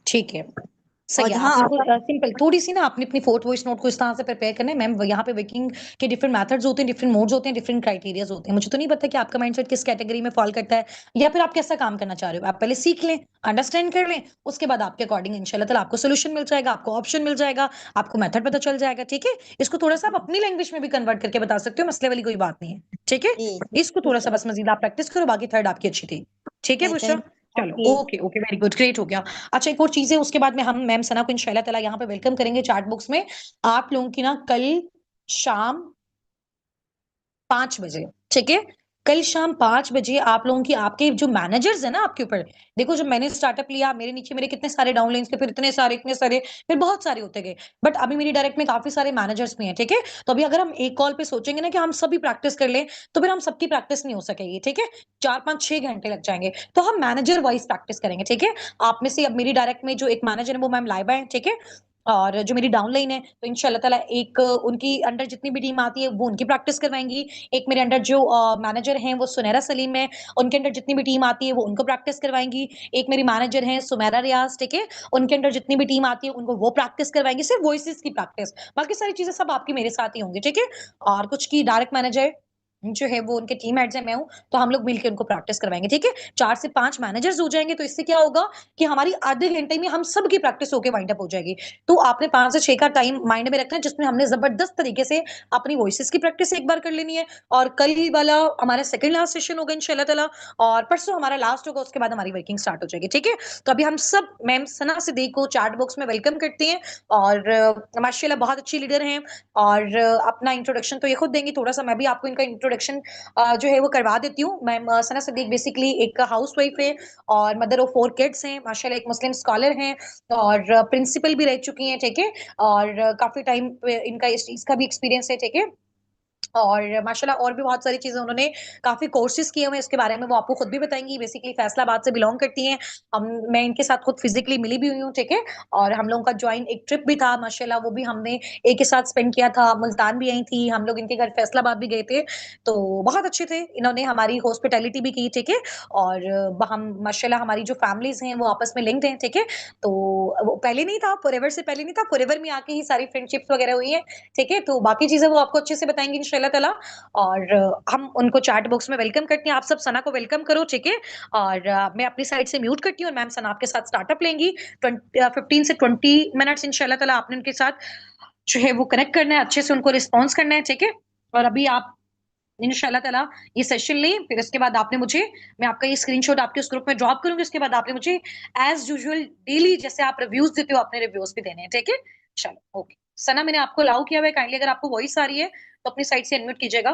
ठीक है, और सही है। जहाँ आप मेरे को आपका सिंपल थोड़ी सी ना, आपने अपनी फोर्थ वॉइस नोट को इस तरह से प्रिपेयर करना है मैम। यहाँ पे वर्किंग के डिफरेंट मेथड्स होते हैं, डिफरेंट मोड्स होते हैं, डिफरेंट क्राइटेरियाज होते हैं। मुझे तो नहीं पता कि आपका माइंडसेट किस कैटेगरी में फॉल करता है, या फिर आप कैसा काम करना चाह रहे हो। आप पहले सीख लें, अंडरस्टैंड कर लें, उसके बाद आपके अकॉर्डिंग इंशाल्लाह ताला आपको सोल्यूशन मिल जाएगा, आपको ऑप्शन मिल जाएगा, आपको मेथड पता चल जाएगा, ठीक है? इसको थोड़ा सा आप अपनी लैंग्वेज में भी कन्वर्ट करके बता सकते हो, मसले वाली कोई बात नहीं है, ठीक है? जी इसको ठीक थोड़ा सा है। बस मजीद आप प्रैक्टिस करो, बाकी थर्ड आपकी अच्छी थी, ठीक है ओके बुशरा? थैंक चलो okay. Okay okay, very good, great हो गया। अच्छा एक और चीज है, उसके बाद में हम मैम सना को इंशाल्लाह ताला यहाँ पे वेलकम करेंगे चैट बुक्स में। आप लोगों की ना कल शाम 5 बजे, ठीक है? कल शाम 5 बजे आप लोगों की, आपके जो मैनेजर्स है ना आपके ऊपर, देखो जब मैंने स्टार्टअप लिया, मेरे नीचे मेरे कितने सारे डाउनलाइंस थे, फिर इतने सारे, फिर बहुत सारे होते गए। बट अभी मेरी डायरेक्ट में काफी सारे मैनेजर्स भी हैं, ठीक है? तो अभी अगर हम एक कॉल पे सोचेंगे ना कि हम सभी प्रैक्टिस कर लें, तो फिर हम सबकी प्रैक्टिस नहीं हो सकेगी, ठीक है? 4 5 6 घंटे लग जाएंगे। तो हम मैनेजर वाइज प्रैक्टिस करेंगे, ठीक है? आप में से अब मेरी डायरेक्ट में जो एक मैनेजर है वो मैम लाइबा है, ठीक है? और जो मेरी डाउनलाइन है, तो इंशाल्लाह ताला एक उनकी अंडर जितनी भी टीम आती है वो उनकी प्रैक्टिस करवाएंगी। एक मेरे अंडर जो मैनेजर हैं वो सुनैरा सलीम है, उनके अंडर जितनी भी टीम आती है वो उनको प्रैक्टिस करवाएंगी। एक मेरी मैनेजर हैं सुमेरा रियाज, ठीक है? उनके अंडर जितनी भी टीम आती है उनको वो प्रैक्टिस करवाएंगी, सिर्फ वॉइसेस की प्रैक्टिस। बाकी सारी चीजें सब आपकी मेरे साथ ही होंगी, ठीक है? और कुछ की डायरेक्ट मैनेजर जो है वो उनके टीम हेड्स है, मैं हूँ, तो हम लोग मिलकर उनको प्रैक्टिस करवाएंगे, ठीक है? 4 से 5 मैनेजर्स हो जाएंगे, तो इससे क्या होगा कि हमारी आधे घंटे में हम सब की प्रैक्टिस होकर वाइंड अप हो जाएगी। तो आपने 5 से 6 का टाइम माइंड में रखना है, जिसमें हमने जबरदस्त तरीके से अपनी वॉइसेस की प्रैक्टिस एक बार कर लेनी है। और कल ही वाला हमारा सेकंड लास्ट सेशन होगा इंशाल्लाह ताला, और परसों हमारा लास्ट होगा, उसके बाद हमारी वर्किंग स्टार्ट हो जाएगी, ठीक है? तो अभी हम सब मैम सना सिद्दीक को चैट बॉक्स में वेलकम करते हैं। और माशाल्लाह बहुत अच्छी लीडर हैं। और अपना इंट्रोडक्शन तो ये खुद देंगी, थोड़ा सा मैं भी आपको इनका इंट्रोडक्शन जो है वो करवा देती हूँ। मैम सना सिद्दीक बेसिकली एक हाउस वाइफ है और मदर ऑफ 4 किड्स हैं, माशाल्लाह एक मुस्लिम स्कॉलर हैं, और प्रिंसिपल भी रह चुकी हैं, ठीक है? और काफी टाइम इनका इस चीज का भी एक्सपीरियंस है, ठीक है? और माशाल्लाह और भी बहुत सारी चीजें उन्होंने काफी कोर्सेज किए हुए हैं, इसके बारे में वो आपको खुद भी बताएंगी। बेसिकली फैसलाबाद से बिलोंग करती हैं। हम मैं इनके साथ खुद फिजिकली मिली भी हुई हूँ, ठीक है? और हम लोगों का ज्वाइन एक ट्रिप भी था माशाल्लाह, वो भी हमने एक के साथ स्पेंड किया था। मुल्तान भी आई थी, हम लोग इनके घर फैसलाबाद भी गए थे, तो बहुत अच्छे थे। इन्होंने हमारी हॉस्पिटैलिटी भी की, ठीक है? और हम माशाल्लाह हमारी जो फैमिलीज हैं वो आपस में लिंक्ड हैं, ठीक है? तो वो पहले नहीं था, फॉरएवर से पहले नहीं था, फॉरएवर में आके ही सारी फ्रेंडशिप्स वगैरह हुई है, ठीक है? तो बाकी चीजें वो आपको अच्छे से बताएंगी इंशाल्लाह ताला। और हम उनको चैट बॉक्स में वेलकम करते हैं। आप सब सना को वेलकम करो, ठीक है? और मैं अपनी साइड से म्यूट करती हूँ, और मैम सना आपके साथ स्टार्टअप लेंगी। 15 से 20 मिनट्स इंशाल्लाह ताला आपने उनके साथ जो है वो कनेक्ट करना है, अच्छे से उनको रिस्पॉन्स करना है, ठीक है? और अभी आप इंशाल्लाह ताला ये सेशन लें, फिर उसके बाद आपने मुझे, मैं आपका ये स्क्रीनशॉट आपके उस ग्रुप में ड्रॉप करूंगी, उसके बाद आपने मुझे एज यूजुअल डेली जैसे आप रिव्यूज देते हो अपने रिव्यूज भी देने हैं, ठीक है? चलो ओके। सना, मैंने आपको अलाउ किया हुआ है, काइंडली अगर आपको वॉइस आ रही है तो अपनी साइड से अनम्यूट कीजिएगा।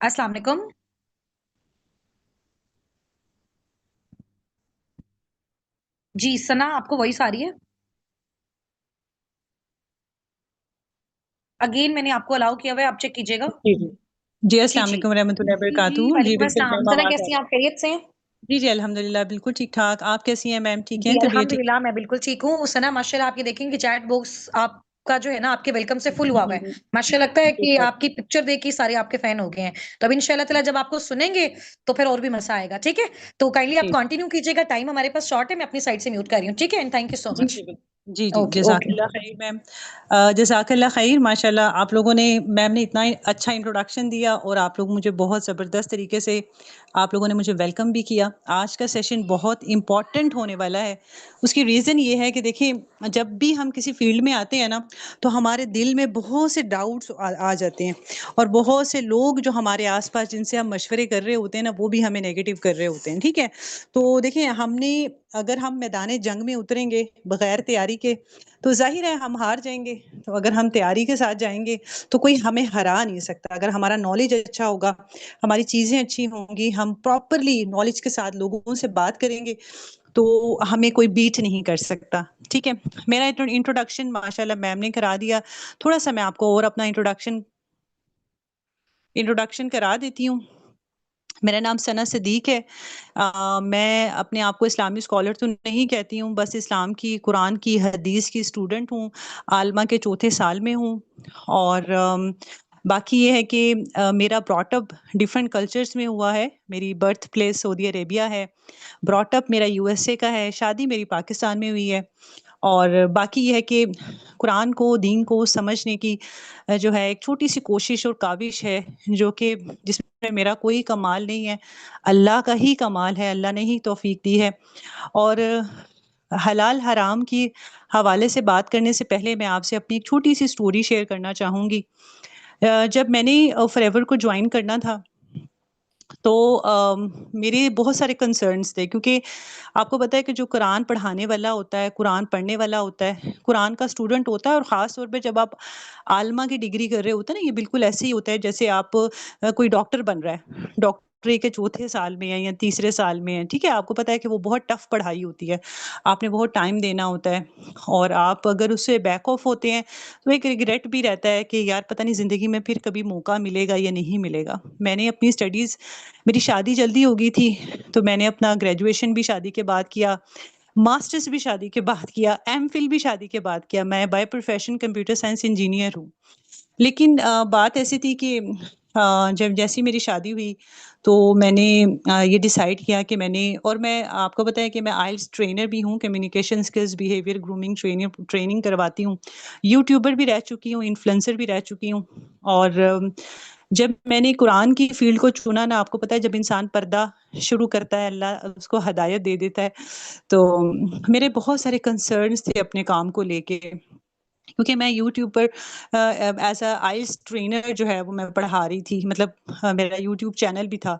अस्सलाम वालेकुम। जी, सना आपको वॉइस आ रही है? अगेन मैंने आपको अलाउ किया हुआ है, आप चेक कीजिएगा। जी, जी। जी, जी, अस्सलाम जी। वालेकुम रहमतुल्लाहि जी, जी, बरकातहू। जी, वालेकुम बिल्कुल अस्सलाम। मैम सना आवाज़ आ कैसी रही हैं आप, खैरियत से हैं? जी, जी, अल्हम्दुलिल्लाह बिल्कुल ठीक-ठाक। आप कैसी हैं मैम, ठीक जी, हैं? तबीयत ठीक अल्हम्दुलिल्लाह मैं बिल्कुल ठीक हूँ। सना माशाल्लाह आप ये देखेंगे कि चैट बॉक्स आपका जो है ना आपके वेलकम से फुल हुआ हुआ हुँ, है। हुँ। माशाल्लाह लगता है जी, कि सर। आपकी पिक्चर देख के सारे आपके फैन हो गए हैं। तो अब इंशाल्लाह ताला जब आपको सुनेंगे तो फिर और भी मज़ा आएगा, ठीक है? तो काइंडली आप जी। कंटिन्यू कीजिएगा, टाइम हमारे पास शॉर्ट है, मैं अपनी साइड से म्यूट कर रही हूँ, ठीक है? एंड थैंक यू सो जी, मच। जी, जी, जी, ओके, ओके। जज़ाकल्लाह ख़ैर मैम। जज़ाकल्लाह ख़ैर माशाल्लाह आप लोगों ने मैम ने इतना अच्छा इंट्रोडक्शन दिया और आप लोग मुझे बहुत ज़बरदस्त तरीके से आप लोगों ने मुझे वेलकम भी किया। आज का सेशन बहुत इम्पोर्टेंट होने वाला है। उसकी रीज़न ये है कि देखिए, जब भी हम किसी फ़ील्ड में आते हैं ना, तो हमारे दिल में बहुत से डाउट्स आ जाते हैं और बहुत से लोग जो हमारे आस-पास जिनसे हम मशवरे कर रहे होते हैं ना, वो भी हमें नेगेटिव कर रहे होते हैं, ठीक है? तो देखिए, अगर हम मैदान जंग में उतरेंगे बगैर तैयारी के, तो ज़ाहिर है हम हार जाएँगे। तो अगर हम तैयारी के साथ जाएँगे, तो कोई हमें हरा नहीं सकता। अगर हमारा नॉलेज अच्छा होगा, हमारी चीज़ें अच्छी होंगी, हम प्रॉपरली नॉलेज के साथ लोगों से बात करेंगे, तो हमें कोई बीट नहीं कर सकता, ठीक है? मेरा इंट्रोडक्शन माशाल्लाह मैम ने करा दिया। थोड़ा-सा मैं आपको और अपना इंट्रोडक्शन करा देती हूँ। मेरा नाम सना सिद्दीक है। मैं अपने आप को इस्लामी स्कॉलर तो नहीं कहती हूँ, बस इस्लाम की, कुरान की, हदीस की स्टूडेंट हूँ। आलमा के चौथे साल में हूँ और बाकी ये है कि मेरा ब्रॉट अप डिफरेंट कल्चर्स में हुआ है। मेरी बर्थ प्लेस सऊदी अरेबिया है। ब्रॉट अप मेरा यूएसए का है। शादी मेरी पाकिस्तान में हुई है। और बाकी ये है कि कुरान को, दीन को समझने की जो है एक छोटी-सी कोशिश और काविश है, जो कि जिसमें मेरा कोई कमाल नहीं है, अल्लाह का ही कमाल है, अल्लाह ने ही तौफ़ीक दी है। और हलाल हराम की हवाले से बात करने से पहले मैं आपसे अपनी एक छोटी-सी स्टोरी शेयर करना चाहूँगी। जब मैंने फ़ॉरएवर को जॉइन करना था, तो मेरे बहुत सारे कंसर्न्स थे क्योंकि आपको पता है कि जो कुरान पढ़ाने वाला होता है, कुरान पढ़ने वाला होता है, कुरान का स्टूडेंट होता है और ख़ास तौर पे जब आप आलिमा की डिग्री कर रहे होते हैं ना, ये बिल्कुल ऐसे ही होता है जैसे आप कोई डॉक्टर बन रहा है। डॉक्टरी के चौथे साल में है या तीसरे साल में है, ठीक है? आपको पता है कि वो बहुत टफ़ पढ़ाई होती है। आपने बहुत टाइम देना होता है और आप अगर उससे बैक ऑफ होते हैं, तो एक रिग्रेट भी रहता है कि यार पता नहीं ज़िंदगी में फिर कभी मौका मिलेगा या नहीं मिलेगा। मैंने अपनी स्टडीज़ मेरी शादी जल्दी हो गई थी, तो मैंने अपना ग्रेजुएशन भी शादी के बाद किया, मास्टर्स भी शादी के बाद किया, एमफिल भी शादी के बाद किया। मैं by profession computer science engineer हूँ। लेकिन बात ऐसी थी कि जब जैसे ही मेरी शादी हुई, तो मैंने ये डिसाइड किया कि मैं आपको पता है कि मैं आइल्स ट्रेनर भी हूँ, communication skills, behaviour grooming training करवाती हूँ। यूट्यूबर भी रह चुकी हूँ, इन्फ्लुएंसर भी रह चुकी हूँ और जब मैंने कुरान की फ़ील्ड को चुना ना, आपको पता है जब इंसान पर्दा शुरू करता है, अल्लाह उसको हिदायत दे देता है। तो मेरे बहुत सारे कंसर्न्स थे अपने काम को लेके। क्योंकि मैं यूट्यूब पर एज़ अ आइल्स ट्रेनर जो है वो मैं पढ़ा रही थी मतलब मेरा यूट्यूब चैनल भी था।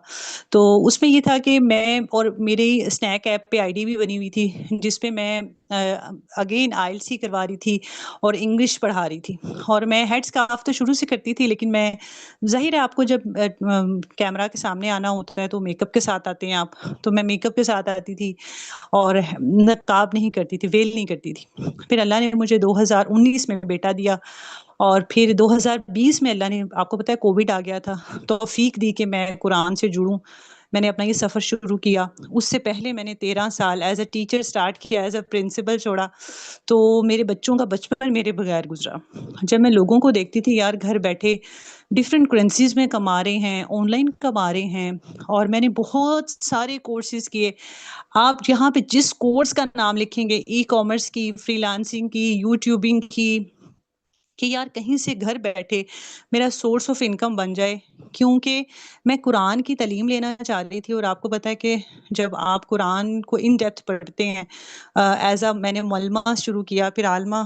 तो उसमें ये था कि मैं और मेरी स्नैक ऐप पे आईडी भी बनी हुई थी जिस पे मैं अगेन आइल्स ही करवा रही थी और इंग्लिश पढ़ा रही थी। और मैं हेड स्कार्फ तो शुरू से करती थी लेकिन मैं ज़ाहिर है आपको जब कैमरा के सामने आना होता है तो मेकअप के साथ आते हैं आप, तो मैं मेकअप के साथ आती थी और नकाब नहीं करती थी, वेल नहीं करती थी। फिर अल्लाह ने मुझे 2019 में बेटा दिया और फिर 2020 में अल्लाह ने आपको पता है कोविड आ गया था, तौफ़ीक दी कि मैं कुरान से जुड़ूँ। मैंने अपना ये सफ़र शुरू किया। उससे पहले मैंने 13 साल एज़ अ टीचर स्टार्ट किया, एज़ अ प्रिंसिपल छोड़ा, तो मेरे बच्चों का बचपन मेरे बगैर गुज़रा। जब मैं लोगों को देखती थी यार घर बैठे डिफरेंट करेंसीज़ में कमा रहे हैं, ऑनलाइन कमा रहे हैं और मैंने बहुत सारे कोर्सेज़ किए। आप यहाँ पे जिस कोर्स का नाम लिखेंगे ई-कॉमर्स की, फ्रीलांसिंग की, यूट्यूबिंग की, कि यार कहीं से घर बैठे मेरा सोर्स ऑफ इनकम बन जाए क्योंकि मैं कुरान की तालीम लेना चाह रही थी और आपको पता है कि जब आप कुरान को इन डेप्थ पढ़ते हैं एज़ अ मैंने मलमा शुरू किया फिर आलमा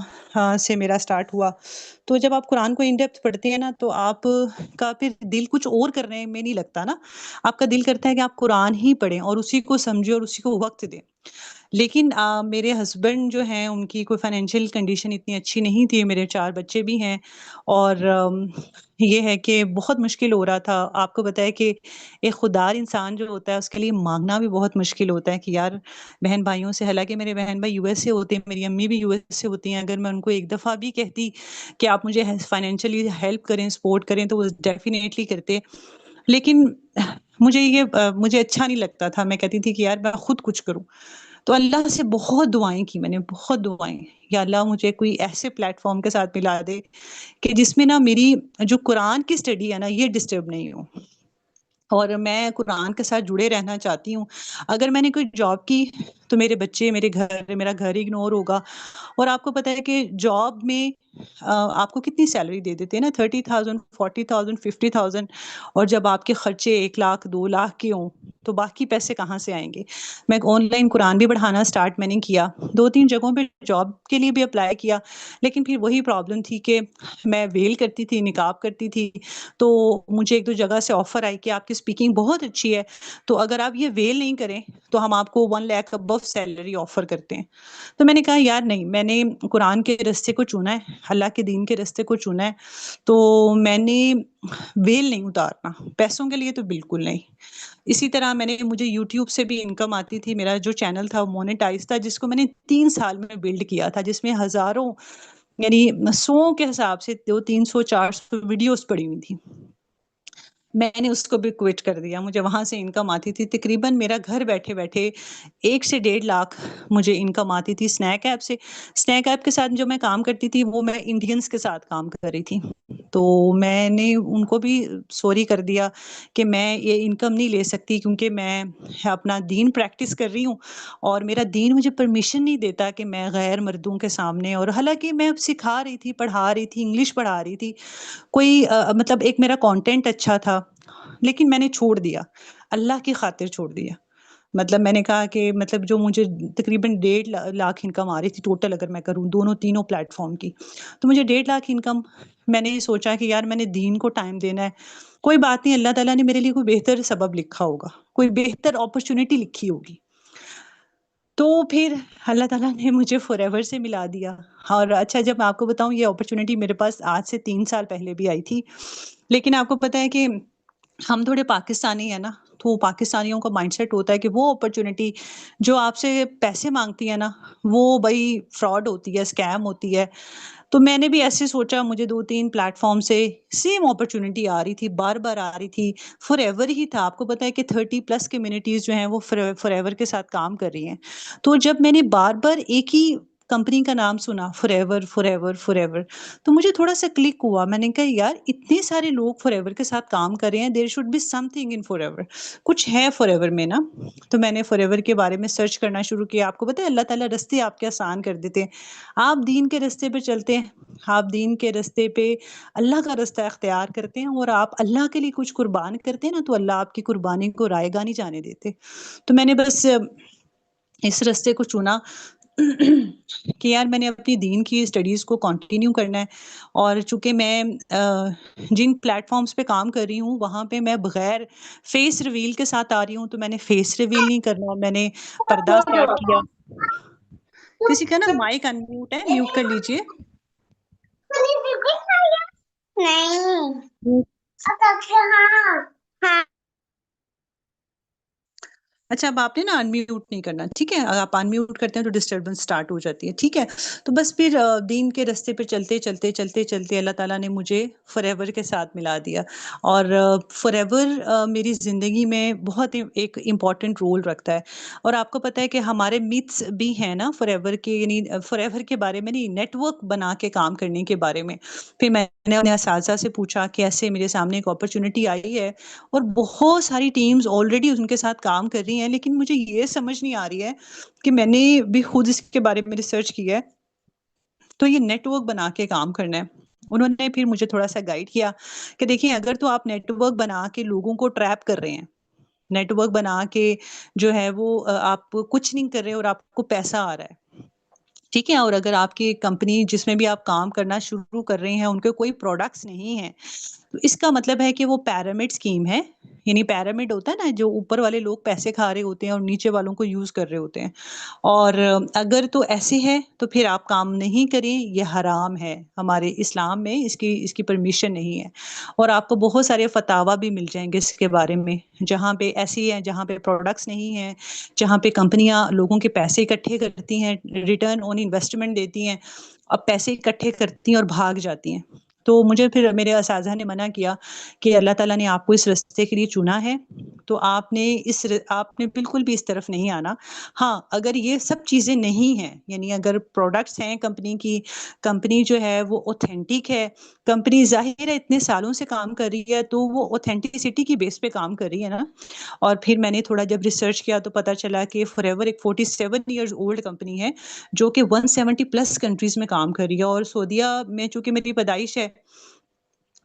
से मेरा स्टार्ट हुआ। तो जब आप कुरान को इन डेप्थ पढ़ते हैं ना तो आप का फिर दिल कुछ और करने में नहीं लगता ना, आपका दिल करता है कि आप कुरान ही पढ़ें और उसी को समझें और उसी को वक़्त दें। लेकिन मेरे हस्बैंड जो हैं उनकी कोई फाइनेंशियल कंडीशन इतनी अच्छी नहीं थी, मेरे 4 बच्चे भी हैं और ये है कि बहुत मुश्किल हो रहा था। आपको पता है कि एक खुददार इंसान जो होता है उसके लिए माँगना भी बहुत मुश्किल होता है कि यार बहन-भाइयों से, हालाँकि मेरे बहन-भाई यूएस से होते हैं, मेरी अम्मी भी यूएस से होती हैं, अगर मैं उनको एक दफ़ा भी कहती कि आप मुझे फाइनेंशियली हेल्प करें, सपोर्ट करें तो वो डेफ़िनेटली करते। लेकिन मुझे अच्छा नहीं लगता था, मैं कहती थी कि यार मैं खुद कुछ करूँ। तो अल्लाह से बहुत दुआएँ की मैंने, बहुत दुआएँ, या अल्लाह मुझे कोई ऐसे प्लेटफ़ॉर्म के साथ मिला दे कि जिसमें ना मेरी जो कुरान की स्टडी है ना, ये डिस्टर्ब नहीं हो। और मैं कुरान के साथ जुड़े रहना चाहती हूँ। अगर मैंने कोई जॉब की, तो मेरे बच्चे, मेरा घर इग्नोर होगा और आपको पता है कि जॉब में आपको कितनी सैलरी दे देते हैं ना 30,000, 40,000, 50,000 और जब आपके खर्चे 1 लाख, 2 लाख के हों, तो बाकी पैसे कहाँ से आएँगे? मैं ऑनलाइन कुरान भी पढ़ाना स्टार्ट मैंने किया। 2-3 जगहों पे जॉब के लिए भी अप्लाई किया, लेकिन फिर वही प्रॉब्लम थी कि मैं वेल करती थी, निकाब करती थी, तो मुझे 1-2 जगह से ऑफ़र आई कि आपकी स्पीकिंग बहुत अच्छी है, तो अगर आप ये वेल नहीं करें, तो हम आपको 1 लाख अबव सैलरी ऑफ़र करते हैं। तो मैंने कहा यार नहीं, मैंने कुरान के रास्ते को चुना है, अल्लाह के दीन के रास्ते को चुना है, तो मैंने वेल नहीं उतारना, पैसों के लिए तो बिल्कुल नहीं। इसी तरह मुझे यूट्यूब से भी इनकम आती थी, मेरा जो चैनल था वो मोनेटाइज़ था जिसको मैंने 3 साल में बिल्ड किया था, जिसमें हज़ारों यानी 100 के हिसाब से दो 300 400 वीडियोज़ पड़ी हुई थी। मैंने उसको भी क्विट कर दिया, मुझे वहाँ से इनकम आती थी, तकरीबन मेरा घर बैठे-बैठे 1 से 1.5 लाख मुझे इनकम आती थी स्नैक ऐप से। स्नैक ऐप के साथ जो मैं काम करती थी, वो मैं इंडियंस के साथ काम कर रही थी। तो मैंने उनको भी सॉरी कर दिया कि मैं ये इनकम नहीं ले सकती क्योंकि मैं अपना दीन प्रैक्टिस कर रही हूँ और मेरा दीन मुझे परमिशन नहीं देता कि मैं गैर मर्दों के सामने, और हालाँकि मैं सिखा रही थी, पढ़ा रही थी, इंग्लिश पढ़ा रही थी। मतलब एक मेरा कंटेंट अच्छा था, लेकिन मैंने छोड़ दिया, अल्लाह की खातिर छोड़ दिया। मतलब मैंने कहा कि मतलब जो मुझे तकरीबन 1.5 लाख इनकम आ रही थी टोटल, अगर मैं करूँ दोनों तीनों प्लेटफ़ॉर्म की, तो मुझे 1.5 लाख इनकम, मैंने ये सोचा कि यार मैंने दीन को टाइम देना है। कोई बात नहीं, अल्लाह ताला ने मेरे लिए कोई बेहतर सबब लिखा होगा, कोई बेहतर अपॉर्च्युनिटी लिखी होगी। तो फिर अल्लाह ताला ने मुझे फ़ॉरएवर से मिला दिया। और अच्छा, जब मैं आपको बताऊँ, ये अपॉर्च्युनिटी मेरे पास आज से 3 साल पहले भी आई थी। लेकिन आपको पता है कि हम थोड़े पाकिस्तानी हैं ना, तो पाकिस्तानियों का माइंडसेट होता है कि वो अपॉर्च्युनिटी जो आपसे पैसे माँगती है ना, वो भई फ्रॉड होती है, स्कैम होती है। तो मैंने भी ऐसे सोचा, मुझे 2-3 प्लेटफ़ॉर्म से सेम अपॉर्च्युनिटी आ रही थी, बार-बार आ रही थी, फॉरएवर ही था। आपको पता है कि 30 प्लस कम्युनिटीज़ जो हैं वो फॉरएवर के साथ काम कर रही हैं। तो जब मैंने बार-बार एक ही कंपनी का नाम सुना, फॉरएवर, फॉरएवर, फॉरएवर, तो मुझे थोड़ा-सा क्लिक हुआ। मैंने कहा यार इतने सारे लोग फॉरएवर के साथ काम कर रहे हैं, there should be something in forever, कुछ है फॉरएवर में ना। तो मैंने फॉरएवर के बारे में सर्च करना शुरू किया। आपको पता है अल्लाह ताला रास्ते आपके आसान कर देते हैं। आप दीन के रास्ते पे चलते हैं, आप दीन के रास्ते पे अल्लाह का रास्ता इख्तियार करते हैं और आप अल्लाह के लिए कुछ कुर्बान करते हैं ना, तो अल्लाह आपकी कुर्बानी को रायगा नहीं जाने देते। तो मैंने बस इस रास्ते को चुना कि यार मैंने अपनी दीन की स्टडीज़ को कंटिन्यू करना है। और चूँकि मैं जिन प्लेटफ़ॉर्म्स पे काम कर रही हूँ, वहाँ पे मैं बगैर फेस रिवील के साथ आ रही हूँ, तो मैंने फेस रिवील नहीं करना, मैंने पर्दा स्टार्ट किया। किसी का ना माइक अनम्यूट है, म्यूट कर लीजिए। नहीं। हाँ। अच्छा, अब आपने ना अनम्यूट नहीं करना, ठीक है? अगर आप अनम्यूट करते हैं तो डिस्टर्बेंस स्टार्ट हो जाती है, ठीक है? तो बस फिर दीन के रास्ते पे चलते अल्लाह ताला ने मुझे फॉरएवर के साथ मिला दिया। और फॉरएवर मेरी ज़िंदगी में बहुत एक इम्पोर्टेंट रोल रखता है। और आपको पता है कि हमारे मिथ्स भी हैं ना फॉरएवर के, यानी फॉरएवर के बारे में नहीं, नेटवर्क बना के काम करने के बारे में। फिर मैंने अपने असातिज़ा से पूछा कि ऐसे मेरे सामने एक अपॉर्च्युनिटी आई है और बहुत सारी टीम्स ऑलरेडी उनके साथ काम कर रही हैं, लेकिन मुझे ये समझ नहीं आ रही है कि मैंने भी खुद इसके बारे में रिसर्च किया है, तो ये नेटवर्क बना के काम करना है। उन्होंने फिर मुझे थोड़ा-सा गाइड किया कि देखिए, अगर तो आप नेटवर्क बना के लोगों को ट्रैप कर रहे हैं, नेटवर्क बना के जो है वो आप कुछ नहीं कर रहे और आपको पैसा आ रहा है, ठीक है? और अगर आपकी कंपनी जिसमें भी आप काम करना शुरू कर रहे हैं, उनके कोई प्रोडक्ट्स नहीं हैं, तो इसका मतलब है कि वो पिरामिड स्कीम है। यानी पिरामिड होता है ना, जो ऊपर वाले लोग पैसे खा रहे होते हैं और नीचे वालों को यूज़ कर रहे होते हैं। और अगर तो ऐसे है तो फिर आप काम नहीं करें, ये हराम है। हमारे इस्लाम में इसकी परमिशन नहीं है। और आपको बहुत सारे फतावा भी मिल जाएँगे इसके बारे में, जहाँ पे ऐसी है, जहाँ पे प्रोडक्ट्स नहीं हैं, जहाँ पे कंपनियाँ लोगों के पैसे इकट्ठे करती हैं, रिटर्न ऑन इन्वेस्टमेंट देती हैं, अब पैसे इकट्ठे करती हैं और भाग जाती हैं। तो मुझे फिर मेरे असाज़ा ने मना किया कि अल्लाह ताला ने आपको इस रास्ते के लिए चुना है, तो आपने बिल्कुल भी इस तरफ नहीं आना। हाँ, अगर ये सब चीज़ें नहीं हैं, यानी अगर प्रोडक्ट्स हैं कंपनी की, कंपनी जो है वो ऑथेंटिक है, कंपनी ज़ाहिर है इतने सालों से काम कर रही है, तो वो ऑथेंटिसिटी की बेस पे काम कर रही है ना। और फिर मैंने थोड़ा जब रिसर्च किया तो पता चला कि फॉरएवर एक 47 इयर्स ओल्ड कंपनी है, जो कि 170 प्लस कंट्रीज़ में काम कर रही है। और सऊदीया में चूँकि मेरी पैदाइश है,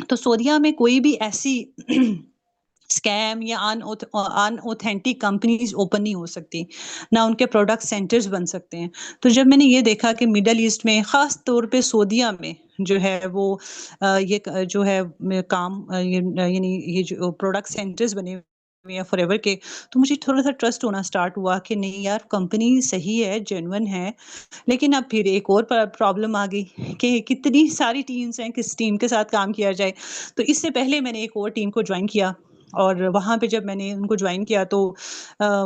तो सऊदीया में कोई भी ऐसी स्कैम या अनऑथेंटिक कंपनीज़ ओपन नहीं हो सकती, ना उनके प्रोडक्ट सेंटर्स बन सकते हैं। तो जब मैंने ये देखा कि मिडल ईस्ट में, ख़ास तौर पे सऊदीया में जो है वो ये क जो है म काम यानी ये जो प्रोडक्ट सेंटर्स बने हुए हैं फॉरएवर के, तो मुझे थोड़ा-सा ट्रस्ट होना स्टार्ट हुआ कि नहीं यार, कंपनी सही है, जेन्युइन है। लेकिन अब फिर एक और प्रॉब्लम आ गई कि कितनी सारी टीम्स हैं, किस टीम के साथ काम किया जाए। तो इससे पहले मैंने एक और टीम को जॉइन किया, और वहाँ पे जब मैंने उनको जॉइन किया तो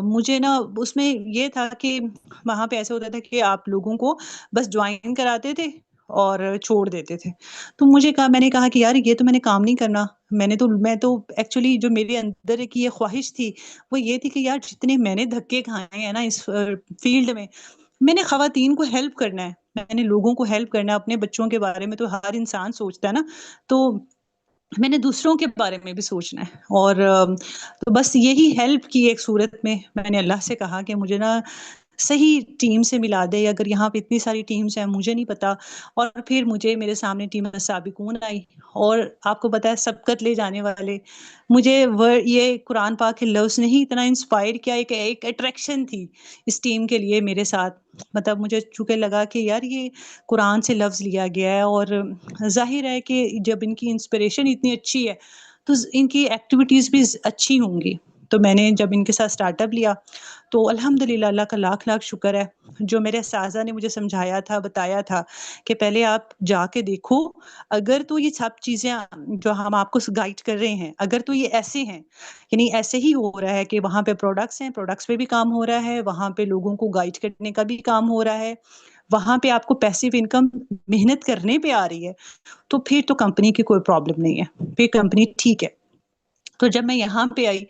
मुझे ना उसमें ये था कि वहाँ पे ऐसा होता था कि आप लोगों को बस जॉइन कराते थे और छोड़ देते थे। तो मैंने कहा कि यार, ये तो मैंने काम नहीं करना। मैं तो एक्चुअली जो मेरे अंदर की ये ख्वाहिश थी, वो ये थी कि यार, जितने मैंने धक्के खाए हैं ना इस फील्ड में, मैंने ख़वातीन को हेल्प करना है, मैंने लोगों को हेल्प करना है, अपने बच्चों के बारे में तो हर इंसान सोचता है ना, तो मैंने दूसरों के बारे में भी सोचना है। और तो बस यही हेल्प की एक सूरत में मैंने अल्लाह से कहा कि मुझे ना सही टीम से मिला दे, अगर यहाँ पे इतनी सारी टीम्स हैं, मुझे नहीं पता। और फिर मुझे मेरे सामने टीम साबिकून आई, और आपको पता है सबकत ले जाने वाले, मुझे ये कुरान पाक के लफ्ज़ ने ही इतना इंस्पायर किया, एक अट्रैक्शन थी इस टीम के लिए मेरे साथ। मतलब मुझे चूँकि लगा कि यार, ये कुरान से लफ्ज़ लिया गया है, और ज़ाहिर है कि जब इनकी इंस्पिरेशन इतनी अच्छी है, तो इनकी एक्टिविटीज़ भी अच्छी होंगी। तो मैंने जब इनके साथ स्टार्टअप लिया, तो अल्हम्दुलिल्लाह, अल्लाह का लाख-लाख शुक्र है, जो मेरे साज़ा ने मुझे समझाया था, बताया था कि पहले आप जाके देखो, अगर तो ये सब चीज़ें जो हम आपको गाइड कर रहे हैं, अगर तो ये ऐसे हैं, यानी ऐसे ही हो रहा है कि वहाँ पे प्रोडक्ट्स हैं, प्रोडक्ट्स पे भी काम हो रहा है, वहाँ पे लोगों को गाइड करने का भी काम हो रहा है, वहाँ पे आपको पैसिव इनकम मेहनत करने पे आ रही है, तो फिर तो कंपनी की कोई प्रॉब्लम नहीं है, फिर कंपनी ठीक है। तो जब मैं यहाँ पे आई,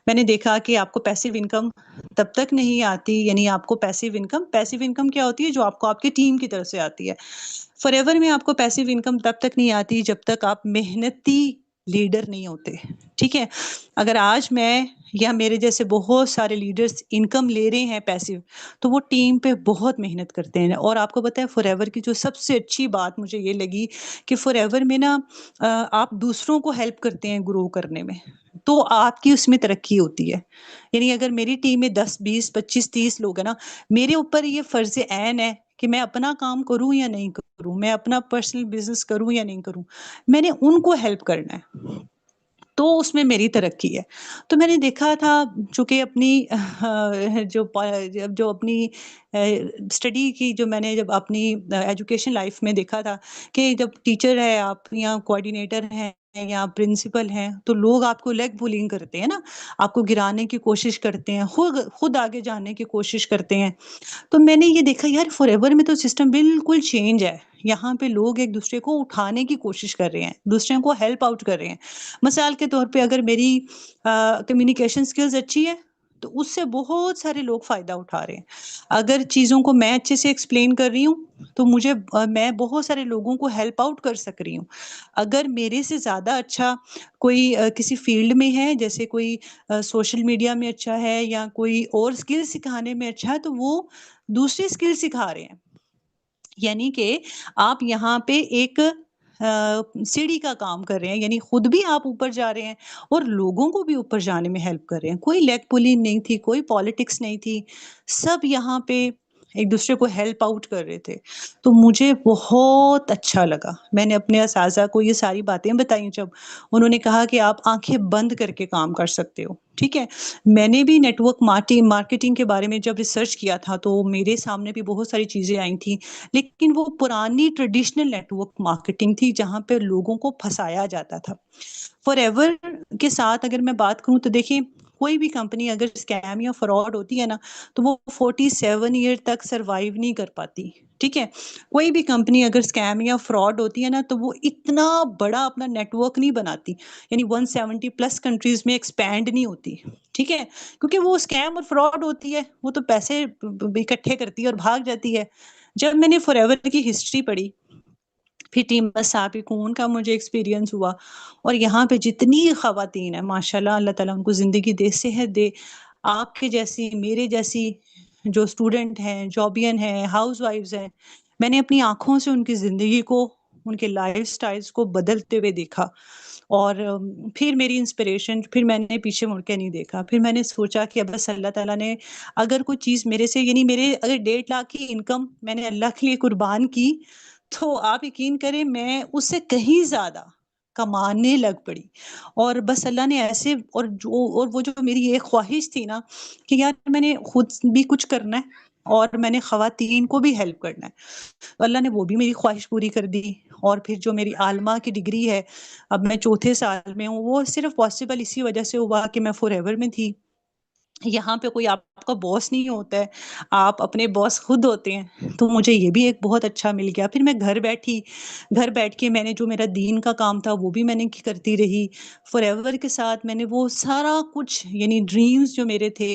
मैंने देखा कि आपको पैसिव इनकम तब तक नहीं आती, यानी आपको पैसिव इनकम क्या होती है? जो आपको आपकी टीम की तरफ से आती है। फॉरएवर में आपको पैसिव इनकम तब तक नहीं आती जब तक आप मेहनती लीडर नहीं होते, ठीक है? अगर आज मैं या मेरे जैसे बहुत सारे लीडर्स इनकम ले रहे हैं पैसिव, तो वो टीम पे बहुत मेहनत करते हैं। और आपको पता है, फॉरएवर की जो सबसे अच्छी बात मुझे ये लगी कि फॉरएवर में ना आप दूसरों को हेल्प करते हैं ग्रो करने में, तो आपकी उसमें तरक्की होती है। यानी अगर मेरी टीम में 10, 20, 25, 30 लोग हैं ना, मेरे ऊपर ये फ़र्ज़ ऐन है कि मैं अपना काम करूँ या नहीं करूँ, मैं अपना पर्सनल बिज़नेस करूँ या नहीं करूँ, मैंने उनको हेल्प करना है। तो उसमें मेरी तरक्की है। तो मैंने देखा था, चूँकि अपनी जो अपनी स्टडी की, जो मैंने जब अपनी एजुकेशन लाइफ़ में देखा था कि जब टीचर है आप, या कोऑर्डिनेटर हैं, या प्रिंसिपल हैं, तो लोग आपको लेग पुलिंग करते हैं ना, आपको गिराने की कोशिश करते हैं, खुद आगे जाने की कोशिश करते हैं। तो मैंने ये देखा, यार, फॉरएवर में तो सिस्टम बिल्कुल चेंज है। यहाँ पे लोग एक-दूसरे को उठाने की कोशिश कर रहे हैं, दूसरों को हेल्प आउट कर रहे हैं। मिसाल के तौर पे, अगर मेरी कम्युनिकेशन स्किल्स अच्छी है, तो उससे बहुत सारे लोग फ़ायदा उठा रहे हैं। अगर चीज़ों को मैं अच्छे से एक्सप्लेन कर रही हूँ, तो मैं बहुत सारे लोगों को हेल्प आउट कर सक रही हूँ। अगर मेरे से ज़्यादा अच्छा कोई किसी फ़ील्ड में है, जैसे कोई सोशल मीडिया में अच्छा है, या कोई और स्किल सिखाने में अच्छा है, तो वो दूसरी स्किल सिखा रहे हैं। यानी कि आप यहाँ पे एक सीढ़ी का काम कर रहे हैं, यानी खुद भी आप ऊपर जा रहे हैं और लोगों को भी ऊपर जाने में हेल्प कर रहे हैं। कोई लेग पुलिंग नहीं थी, कोई पॉलिटिक्स नहीं थी। सब यहाँ पे एक दूसरे को हेल्प आउट कर रहे थे। तो मुझे बहुत अच्छा लगा। मैंने अपने असाज़ा को ये सारी बातें बताई जब उन्होंने कहा कि आप आँखें बंद करके काम कर सकते हो, ठीक है? मैंने भी नेटवर्क मार्केटिंग के बारे में जब रिसर्च किया था तो मेरे सामने भी बहुत सारी चीज़ें आई थी, लेकिन वो पुरानी ट्रेडिशनल नेटवर्क मार्केटिंग थी जहाँ पे लोगों को फँसाया जाता था। फॉरएवर के साथ अगर मैं बात करूँ तो देखिए कोई भी कंपनी अगर स्कैम या फ्रॉड होती है ना तो वो 47 ईयर तक सरवाइव नहीं कर पाती, ठीक है? कोई भी कंपनी अगर स्कैम या फ्रॉड होती है ना तो वो इतना बड़ा अपना नेटवर्क नहीं बनाती, यानी 170 प्लस कंट्रीज में एक्सपैंड नहीं होती, ठीक है? क्योंकि वो स्कैम और फ्रॉड होती है, वो तो पैसे इकट्ठे करती है और भाग जाती है। जब मैंने फॉरएवर की हिस्ट्री पढ़ी, फिर टीम साबिकून का मुझे एक्सपीरियंस हुआ और यहाँ पे जितनी ख़वातीन हैं माशाल्लाह, अल्लाह ताला उनको ज़िंदगी दे, सेहत दे। आपके जैसी, मेरे जैसी जो स्टूडेंट हैं, जॉबियन हैं, हाउसवाइफ्स हैं, मैंने अपनी आँखों से उनकी ज़िंदगी को, उनके लाइफ़स्टाइल्स को बदलते हुए देखा और फिर मेरी इंस्पिरेशन, फिर मैंने पीछे मुड़ के नहीं देखा। फिर मैंने सोचा कि अब बस अल्लाह ताला ने अगर कोई चीज़ मेरे से, यानी मेरे अगर 1.5 लाख की इनकम मैंने अल्लाह के लिए कुर्बान की, तो आप यकीन करें मैं उससे कहीं ज़्यादा कमाने लग पड़ी। और बस अल्लाह ने ऐसे, और वो जो मेरी ये ख्वाहिश थी ना कि यार मैंने खुद भी कुछ करना है और मैंने ख़वातीन को भी हेल्प करना है। तो अल्लाह ने वो भी मेरी ख्वाहिश पूरी कर दी। और फिर जो मेरी आलमा की डिग्री है, अब मैं चौथे साल में हूँ, वो सिर्फ़ पॉसिबल इसी वज़ह से हुआ कि मैं फॉरएवर में थी। यहाँ पे कोई आपका बॉस नहीं होता है, आप अपने बॉस खुद होते हैं, तो मुझे ये भी एक बहुत अच्छा मिल गया। फिर मैं घर बैठी, घर बैठ के मैंने जो मेरा दीन का काम था वो भी मैंने करती रही। फॉरएवर के साथ मैंने वो सारा कुछ, यानी ड्रीम्स जो मेरे थे,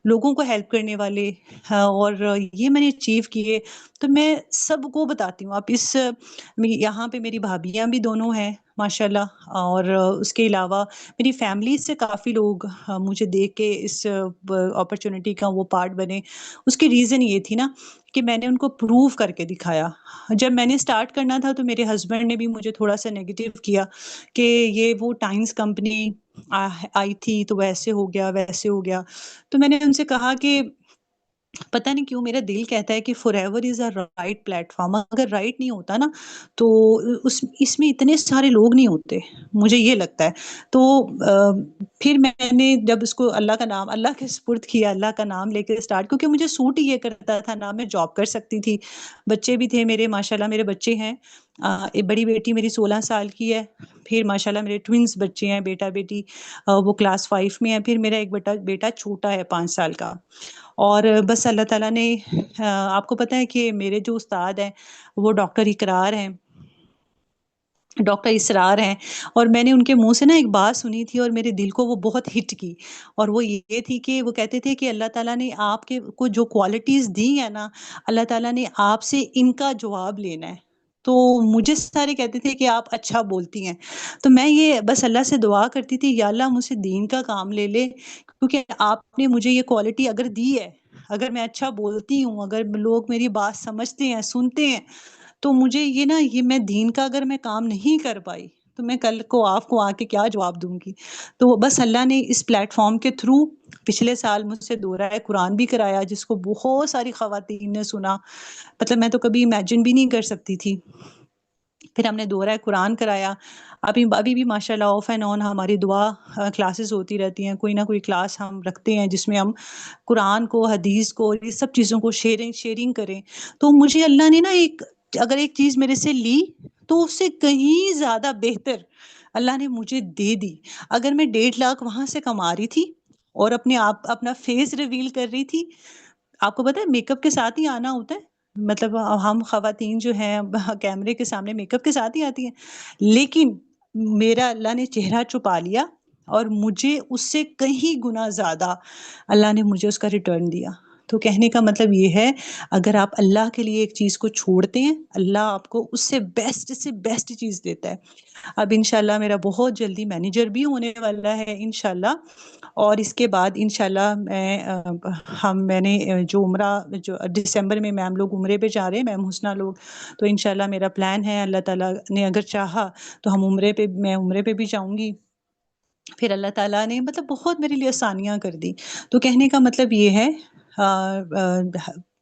लोगों को हेल्प करने वाले, हाँ, और ये मैंने अचीव किए। तो मैं सबको बताती हूँ, आप इस यहाँ पे मेरी भाभियाँ भी दोनों हैं माशाल्लाह, और उसके अलावा मेरी फैमिली से काफ़ी लोग मुझे देख के इस अपॉर्चुनिटी का वो पार्ट बने। उसकी रीज़न ये थी ना कि मैंने उनको प्रूव करके दिखाया। जब मैंने स्टार्ट करना था तो मेरे हस्बैंड ने भी मुझे थोड़ा-सा नेगेटिव किया कि ये वो टाइम्स कंपनी आई थी तो वैसे हो गया, वैसे हो गया। तो मैंने उनसे कहा कि पता नहीं क्यों मेरा दिल कहता है कि forever is a right platform, अगर राइट नहीं होता ना तो उस इसमें इतने सारे लोग नहीं होते, मुझे ये लगता है। तो फिर मैंने जब उसको अल्लाह का नाम, अल्लाह के सुपुर्द किया, अल्लाह का नाम लेके स्टार्ट, क्योंकि मुझे सूट ही ये करता था, ना मैं जॉब कर सकती थी, बच्चे भी थे मेरे, माशाल्लाह मेरे बच्चे हैं। एक बड़ी बेटी मेरी 16 साल की है, फिर माशाल्लाह मेरे ट्विन्स बच्चे हैं, बेटा-बेटी, वो क्लास 5 में है, फिर मेरा एक बेटा छोटा है 5 साल का। और बस अल्लाह ताला ने, आपको पता है कि मेरे जो उस्ताद हैं, वो डॉक्टर इकरार हैं, डॉक्टर इसरार हैं, और मैंने उनके मुँह से ना एक बात सुनी थी और मेरे दिल को वो बहुत हिट की, और वो ये थी कि वो कहते थे कि अल्लाह ताला ने आपके को जो क्वालिटीज़ दी है ना, अल्लाह ताला ने आपसे इनका जवाब लेना है। तो मुझे सारे कहते थे कि आप अच्छा बोलती हैं। तो मैं ये बस अल्लाह से दुआ करती थी, या अल्लाह मुझसे दीन का काम ले, क्योंकि आपने मुझे ये क्वालिटी अगर दी है, अगर मैं अच्छा बोलती हूँ, अगर लोग मेरी बात समझते हैं, सुनते हैं, तो मुझे ये ना, ये मैं दीन का अगर मैं काम नहीं कर पाई, तो मैं कल को आपको आके क्या जवाब दूँगी? तो बस अल्लाह ने इस प्लेटफ़ॉर्म के थ्रू पिछले साल मुझसे दोहराए कुरान भी कराया, जिसको बहुत सारी ख़वातीन ने सुना। मतलब मैं तो कभी इमेजिन भी नहीं कर सकती थी। फिर हमने दोहरा कुरान कराया। अभी भी माशाल्लाह ऑफ एंड ऑन हमारी दुआ क्लासेस होती रहती हैं। कोई ना कोई क्लास हम रखते हैं जिसमें हम कुरान को, हदीस को, ये सब चीज़ों को शेयरिंग शेयरिंग करें। तो मुझे अल्लाह ने ना अगर एक चीज़ मेरे से ली तो उससे कहीं ज़्यादा बेहतर अल्लाह ने मुझे दे दी। अगर मैं 1.5 लाख वहाँ से कमा रही थी और अपना फेस रिवील कर रही थी, आपको पता है मेकअप के साथ ही आना होता है। मतलब हम ख़वातीन जो हैं कैमरे के सामने मेकअप के साथ ही आती हैं। लेकिन मेरा अल्लाह ने चेहरा छुपा लिया और मुझे उससे कहीं गुना ज़्यादा अल्लाह ने मुझे उसका रिटर्न दिया। तो कहने का मतलब ये है, अगर आप अल्लाह के लिए एक चीज़ को छोड़ते हैं, अल्लाह आपको उससे बेस्ट से बेस्ट चीज़ देता है। अब इंशाल्लाह मेरा बहुत जल्दी मैनेजर भी होने वाला है इंशाल्लाह, और इसके बाद इंशाल्लाह मैंने जो उम्रा, जो दिसंबर में मैम लोग उम्रे पे जा रहे हैं, मैम हुस्ना लोग, तो इंशाल्लाह मेरा प्लान है, अल्लाह ताला ने अगर चाहा तो मैं उम्रे पे भी जाऊँगी। फिर अल्लाह ताला ने मतलब बहुत मेरे लिए आसानियाँ कर दी। तो कहने का मतलब ये है,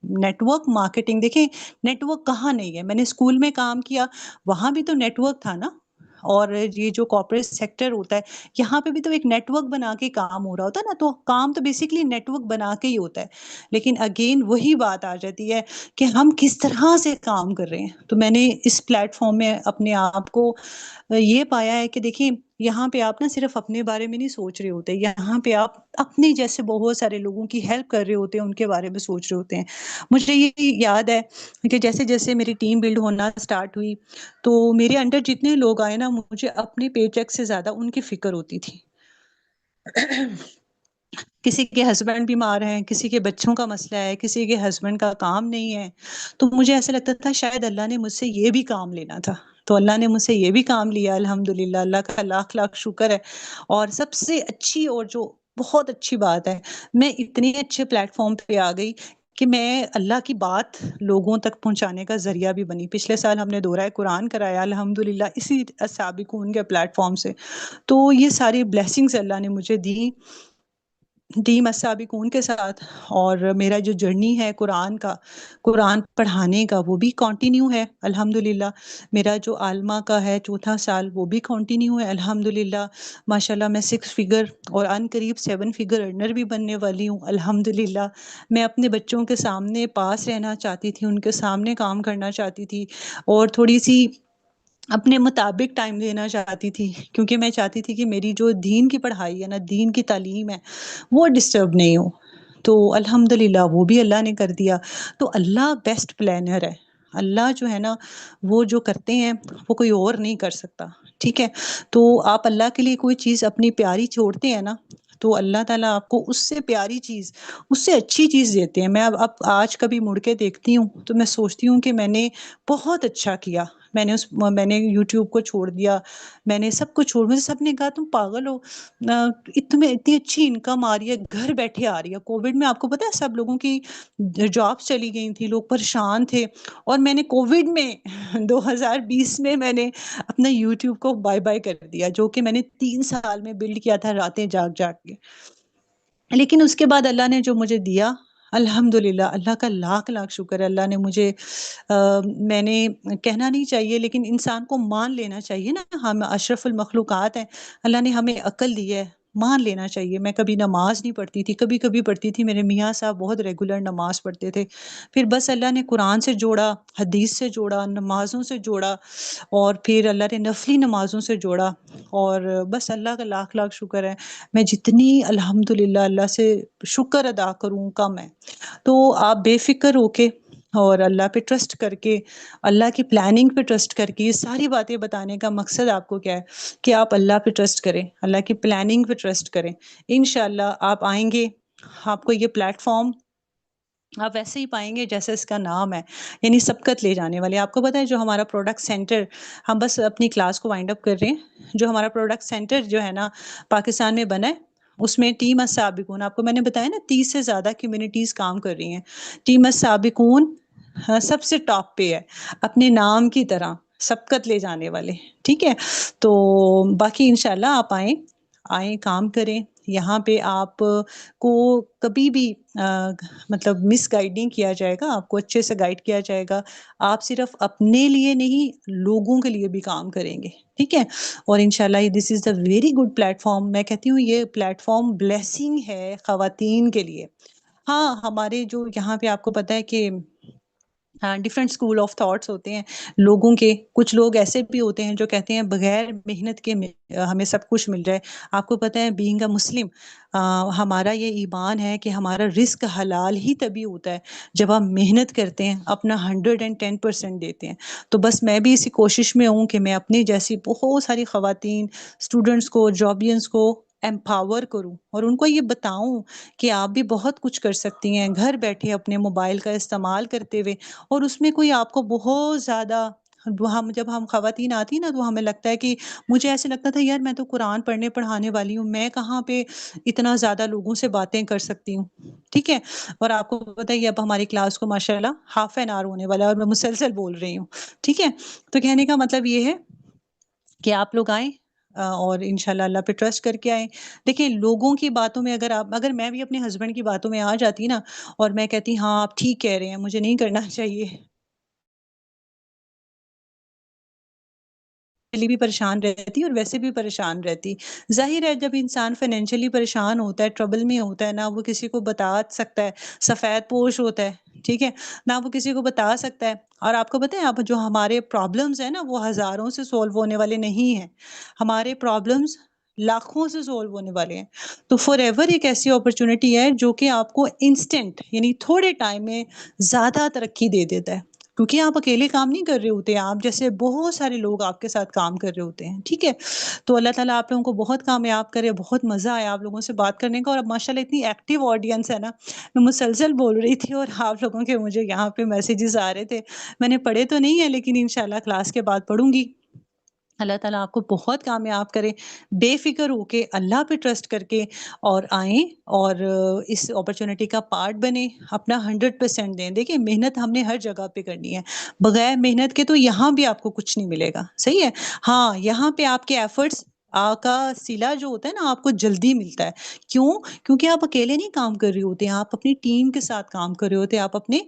नेटवर्क मार्केटिंग, देखें नेटवर्क कहाँ नहीं है, मैंने स्कूल में काम किया, वहाँ भी तो नेटवर्क था ना। और ये जो कॉर्पोरेट सेक्टर होता है, यहाँ पे भी तो एक नेटवर्क बना के काम हो रहा होता है ना, तो काम तो बेसिकली नेटवर्क बना के ही होता है। लेकिन अगेन वही बात आ जाती है कि हम किस तरह से काम कर रहे हैं। तो मैंने इस प्लेटफॉर्म में अपने आप को ये पाया है कि देखिए, यहाँ पे आप ना सिर्फ अपने बारे में नहीं सोच रहे होते, यहाँ पे आप अपने जैसे बहुत सारे लोगों की हेल्प कर रहे होते हैं, उनके बारे में सोच रहे होते हैं। मुझे ये याद है कि जैसे-जैसे मेरी टीम बिल्ड होना स्टार्ट हुई, तो मेरे अंडर जितने लोग आए ना, मुझे अपने पेचेक से ज़्यादा उनकी फ़िक्र होती थी। किसी के हस्बैंड बीमार हैं, किसी के बच्चों का मसला है, किसी के हस्बैंड का काम नहीं है, तो मुझे ऐसा लगता था शायद अल्लाह ने मुझसे ये भी काम लेना था। तो अल्लाह ने मुझसे ये भी काम लिया, अल्हम्दुलिल्लाह, अल्लाह का लाख-लाख शुक्र है। और सबसे अच्छी और जो बहुत अच्छी बात है, मैं इतने अच्छे प्लेटफ़ॉर्म पे आ गई कि मैं अल्लाह की बात लोगों तक पहुँचाने का ज़रिया भी बनी। पिछले साल हमने दोहराए कुरान कराया अल्हम्दुलिल्लाह इसी साबिकून के प्लेटफ़ॉर्म से। तो ये सारी ब्लेसिंग्स अल्लाह ने मुझे दी टीम अस्साबिकून के साथ। और मेरा जो जर्नी है कुरान का, कुरान पढ़ाने का, वो भी कंटिन्यू है अल्हम्दुलिल्लाह। मेरा जो आलमा का है चौथा साल, वो भी कंटिन्यू है अल्हम्दुलिल्लाह। माशाल्लाह मैं 6 फिगर और अनकरीब 7 फिगर अर्नर भी बनने वाली हूँ अल्हम्दुलिल्लाह। मैं अपने बच्चों के सामने पास रहना चाहती थी, उनके सामने काम करना चाहती थी और थोड़ी-सी अपने मुताबिक टाइम देना चाहती थी, क्योंकि मैं चाहती थी कि मेरी जो दीन की पढ़ाई है ना, दीन की तालीम है, वो डिस्टर्ब नहीं हो। तो अल्हम्दुलिल्लाह वो भी अल्लाह ने कर दिया। तो अल्लाह बेस्ट प्लानर है। अल्लाह जो है ना, वो जो करते हैं, वो कोई और नहीं कर सकता, ठीक है? तो आप अल्लाह के लिए कोई चीज़ अपनी प्यारी छोड़ते हैं ना, तो अल्लाह ताला आपको उससे प्यारी चीज़, उससे अच्छी चीज़ देते हैं। मैं अब आज कभी मुड़ के देखती हूँ, तो मैं सोचती हूँ कि मैंने बहुत अच्छा किया। मैंने यूट्यूब को छोड़ दिया, मैंने सब कुछ छोड़, मुझे सबने कहा तुम पागल हो, तुम्हें इतनी अच्छी इनकम आ रही है, घर बैठे आ रही है। कोविड में आपको पता है सब लोगों की जॉब्स चली गई थी, लोग परेशान थे और मैंने कोविड में 2020 में मैंने अपना यूट्यूब को बाय-बाय कर दिया, जो कि मैंने 3 साल में बिल्ड किया था रातें जाग-जाग के। लेकिन उसके बाद अल्लाह ने जो मुझे दिया, अल्हम्दुलिल्लाह, अल्लाह का लाख-लाख शुक्र है। अल्लाह ने मुझे मैंने कहना नहीं चाहिए, लेकिन इंसान को मान लेना चाहिए ना, हम अशरफुल मखलूक़ात हैं। अल्लाह ने हमें अक़ल दी है, मान लेना चाहिए। मैं कभी नमाज़ नहीं पढ़ती थी, कभी-कभी पढ़ती थी, मेरे मियाँ साहब बहुत रेगुलर नमाज़ पढ़ते थे। फिर बस अल्लाह ने कुरान से जोड़ा, हदीस से जोड़ा, नमाज़ों से जोड़ा और फिर अल्लाह ने नफ़ली नमाज़ों से जोड़ा और बस अल्लाह का लाख-लाख शुक्र है। मैं जितनी अल्हम्दुलिल्लाह अल्लाह से शुक्र अदा करूँ कम है। तो आप बेफ़िक्र होके और अल्लाह पे ट्रस्ट करके, अल्लाह की प्लानिंग पे ट्रस्ट करके, ये सारी बातें बताने का मकसद आपको क्या है कि आप अल्लाह पे ट्रस्ट करें, अल्लाह की प्लानिंग पे ट्रस्ट करें। इंशाअल्लाह आप आएँगे, आपको ये प्लेटफ़ॉर्म आप वैसे ही पाएँगे जैसे इसका नाम है, यानी सबकत ले जाने वाले। आपको पता है जो हमारा प्रोडक्ट सेंटर, हम बस अपनी क्लास को वाइंड अप कर रहे हैं। जो हमारा प्रोडक्ट सेंटर जो है ना पाकिस्तान में बना है, उसमें टीम अस्साबिकून, आपको मैंने बताया ना 30 से ज़्यादा कम्युनिटीज़ काम कर रही हैं। टीम अस्साबिकून सबसे टॉप पे है, अपने नाम की तरह सबकत ले जाने वाले, ठीक है? तो बाकी इंशाल्लाह आप आएँ काम करें। यहाँ पे आप को कभी भी मतलब मिसगाइड नहीं किया जाएगा, आपको अच्छे से गाइड किया जाएगा। आप सिर्फ़ अपने लिए नहीं, लोगों के लिए भी काम करेंगे, ठीक है? और इंशाल्लाह this is the very good platform. मैं कहती हूँ ये प्लेटफ़ॉर्म ब्लेसिंग है ख़वातीन के लिए। हाँ, हमारे जो यहाँ पे आपको पता है कि हाँ, डिफरेंट स्कूल ऑफ थॉट्स होते हैं लोगों के। कुछ लोग ऐसे भी होते हैं जो कहते हैं बगैर मेहनत के हमें सब कुछ मिल जाए। आपको पता है बीइंग अ मुस्लिम हमारा ये ईमान है कि हमारा रिज़्क हलाल ही तभी होता है जब हम मेहनत करते हैं, अपना 110% देते हैं। तो बस मैं भी इसी कोशिश में हूँ कि मैं अपनी जैसी बहुत सारी ख़वातीन, स्टूडेंट्स को, जॉबियंस को एम्पावर करूँ और उनको ये बताऊँ कि आप भी बहुत कुछ कर सकती हैं, घर बैठे अपने मोबाइल का इस्तेमाल करते हुए। और उसमें कोई आपको बहुत ज़्यादा हम जब हम ख़वातीन आती हैं ना, तो हमें लगता है कि मुझे ऐसे लगता था यार मैं तो कुरान पढ़ने पढ़ाने वाली हूँ, मैं कहाँ पे इतना ज़्यादा लोगों से बातें कर सकती हूँ, ठीक है? और आपको पता ही है अब हमारी क्लास को माशाल्लाह हाफ एन आवर होने वाला है और मैं मुसलसल बोल रही हूँ, ठीक है? तो कहने का मतलब ये है कि आप लोग आएँ, और इंशाल्लाह अल्लाह पे ट्रस्ट करके आएँ। देखिए लोगों की बातों में अगर मैं भी अपने हस्बैंड की बातों में आ जाती ना और मैं कहती हाँ, आप ठीक कह रहे हैं, मुझे नहीं करना चाहिए। फाइनेंशियली भी परेशान रहती और वैसे भी परेशान रहती। ज़ाहिर है जब इंसान फाइनेंशियली परेशान होता है, ट्रबल में होता है ना वो किसी को बता सकता है, सफ़ेदपोश होता है, ठीक है? ना वो किसी को बता सकता है और आपको पता है अब जो हमारे प्रॉब्लम्स हैं ना वो हज़ारों से सॉल्व होने वाले नहीं हैं। हमारे प्रॉब्लम्स लाखों से सॉल्व होने वाले हैं। तो फॉरएवर एक ऐसी अपॉर्च्युनिटी है जो कि आपको इंस्टेंट यानी थोड़े टाइम में ज़्यादा तरक्की दे देता है। क्योंकि आप अकेले काम नहीं कर रहे होते, आप जैसे बहुत सारे लोग आपके साथ काम कर रहे होते हैं, ठीक है? तो अल्लाह ताला आप लोगों को बहुत कामयाब करे, बहुत मज़ा आया आप लोगों से बात करने का और अब माशाल्लाह इतनी एक्टिव ऑडियंस है ना, मैं मुसलसल बोल रही थी और आप लोगों के मुझे यहाँ पे मैसेजेस आ रहे थे। मैंने पढ़े तो नहीं है लेकिन इंशाल्लाह क्लास के बाद पढ़ूँगी। अल्लाह ताला आपको बहुत कामयाब करे, बेफ़िक्र होके अल्लाह पे ट्रस्ट करके और आएँ और इस अपॉर्च्युनिटी का पार्ट बनें, अपना 100% दें। देखिए मेहनत हमने हर जगह पे करनी है, बगैर मेहनत के तो यहाँ भी आपको कुछ नहीं मिलेगा, सही है? हाँ, यहाँ पे आपके एफ़र्ट्स का सिला जो होता है ना आपको जल्दी मिलता है। क्यों? क्योंकि आप अकेले नहीं काम कर रहे होते, आप अपनी टीम के साथ काम कर रहे होते हैं, आप अपने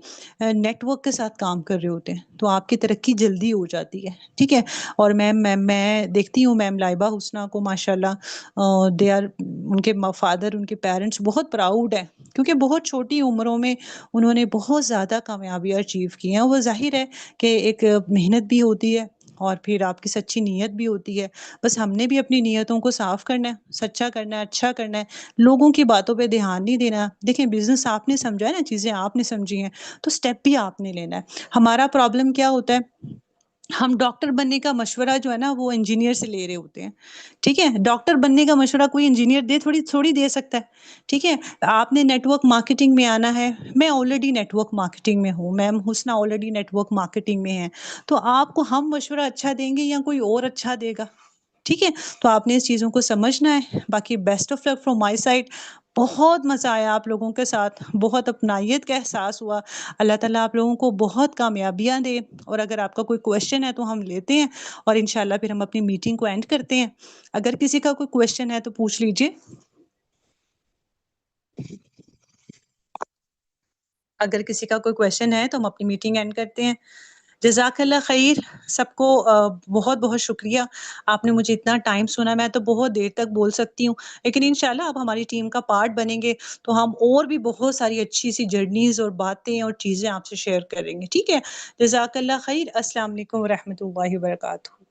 नेटवर्क के साथ काम कर रहे होते हैं, तो आपकी तरक्की जल्दी हो जाती है, ठीक है? और मैं देखती हूँ मैम लाइबा हुस्ना को माशाल्लाह दे आर उनके फादर उनके पेरेंट्स बहुत प्राउड हैं क्योंकि बहुत छोटी उम्रों में उन्होंने बहुत ज़्यादा कामयाबी अचीव की हैं। वो ज़ाहिर है कि एक मेहनत भी होती है और फिर आपकी सच्ची नीयत भी होती है। बस हमने भी अपनी नीयतों को साफ करना है, सच्चा करना है, अच्छा करना है, लोगों की बातों पे ध्यान नहीं देना। देखिए बिज़नेस आपने समझा है ना, चीज़ें आपने समझी हैं, तो स्टेप भी आपने लेना है। हमारा प्रॉब्लम क्या होता है हम डॉक्टर बनने का मशवरा जो है ना वो इंजीनियर से ले रहे होते हैं, ठीक है? डॉक्टर बनने का मशवरा कोई इंजीनियर थोड़ी थोड़ी दे सकता है, ठीक है? आपने नेटवर्क मार्केटिंग में आना है, मैं ऑलरेडी नेटवर्क मार्केटिंग में हूँ, मैम हुस्ना ऑलरेडी नेटवर्क मार्केटिंग में है, तो आपको हम मशवरा अच्छा देंगे या कोई और अच्छा देगा? ठीक है? तो आपने इस चीज़ों को समझना है, बाकी best of luck from my side. बहुत मज़ा आया आप लोगों के साथ, बहुत अपनाइयत का एहसास हुआ। अल्लाह ताला आप लोगों को बहुत कामयाबियाँ दे और अगर आपका कोई क्वेश्चन है तो हम लेते हैं और इंशाल्लाह फिर हम अपनी मीटिंग को एंड करते हैं। अगर किसी का कोई क्वेश्चन है तो पूछ लीजिए। अगर किसी का कोई क्वेश्चन है तो हम अपनी मीटिंग एंड करते हैं। जज़ाकल्लाह ख़ैर सबको बहुत-बहुत शुक्रिया। आपने मुझे इतना टाइम सुना, मैं तो बहुत देर तक बोल सकती हूँ, लेकिन इंशाल्लाह आप हमारी टीम का पार्ट बनेंगे, तो हम और भी बहुत सारी अच्छी-सी जर्नीज़ और बातें और चीज़ें आपसे शेयर करेंगे, ठीक है? जज़ाकल्लाह ख़ैर, अस्सलाम वालेकुम व रहमतुल्लाहि व बरकातहू।